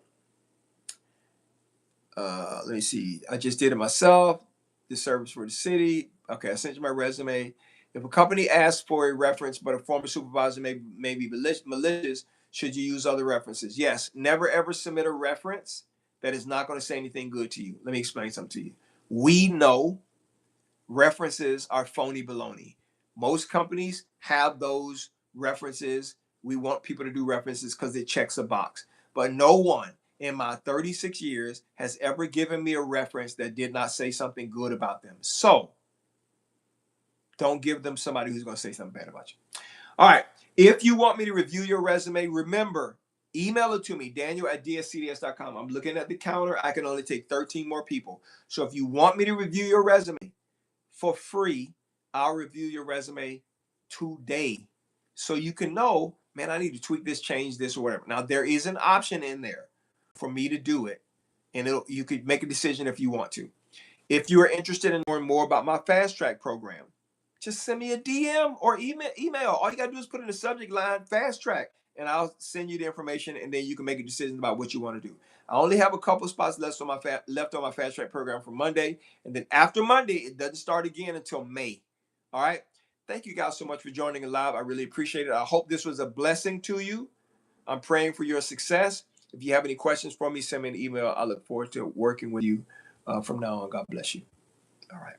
Let me see. I just did it myself. This service for the city. Okay, I sent you my resume. If a company asks for a reference, but a former supervisor may be malicious, should you use other references? Yes. Never ever submit a reference that is not going to say anything good to you. Let me explain something to you. We know references are phony baloney. Most companies have those references. We want people to do references because it checks a box. But no one in my 36 years has ever given me a reference that did not say something good about them. So don't give them somebody who's going to say something bad about you. All right. If you want me to review your resume, remember, email it to me, daniel@dscds.com. I'm looking at the counter. I can only take 13 more people. So if you want me to review your resume for free, I'll review your resume today. So you can know, man, I need to tweak this, change this, or whatever. Now, there is an option in there for me to do it. And you could make a decision if you want to. If you are interested in knowing more about my fast track program, just send me a DM or email. All you gotta do is put in the subject line fast track, and I'll send you the information, and then you can make a decision about what you want to do. I only have a couple spots left on my fast track program for Monday, and then after Monday, it doesn't start again until May. All right. Thank you guys so much for joining live. I really appreciate it. I hope this was a blessing to you. I'm praying for your success. If you have any questions for me, send me an email. I look forward to working with you from now on. God bless you. All right.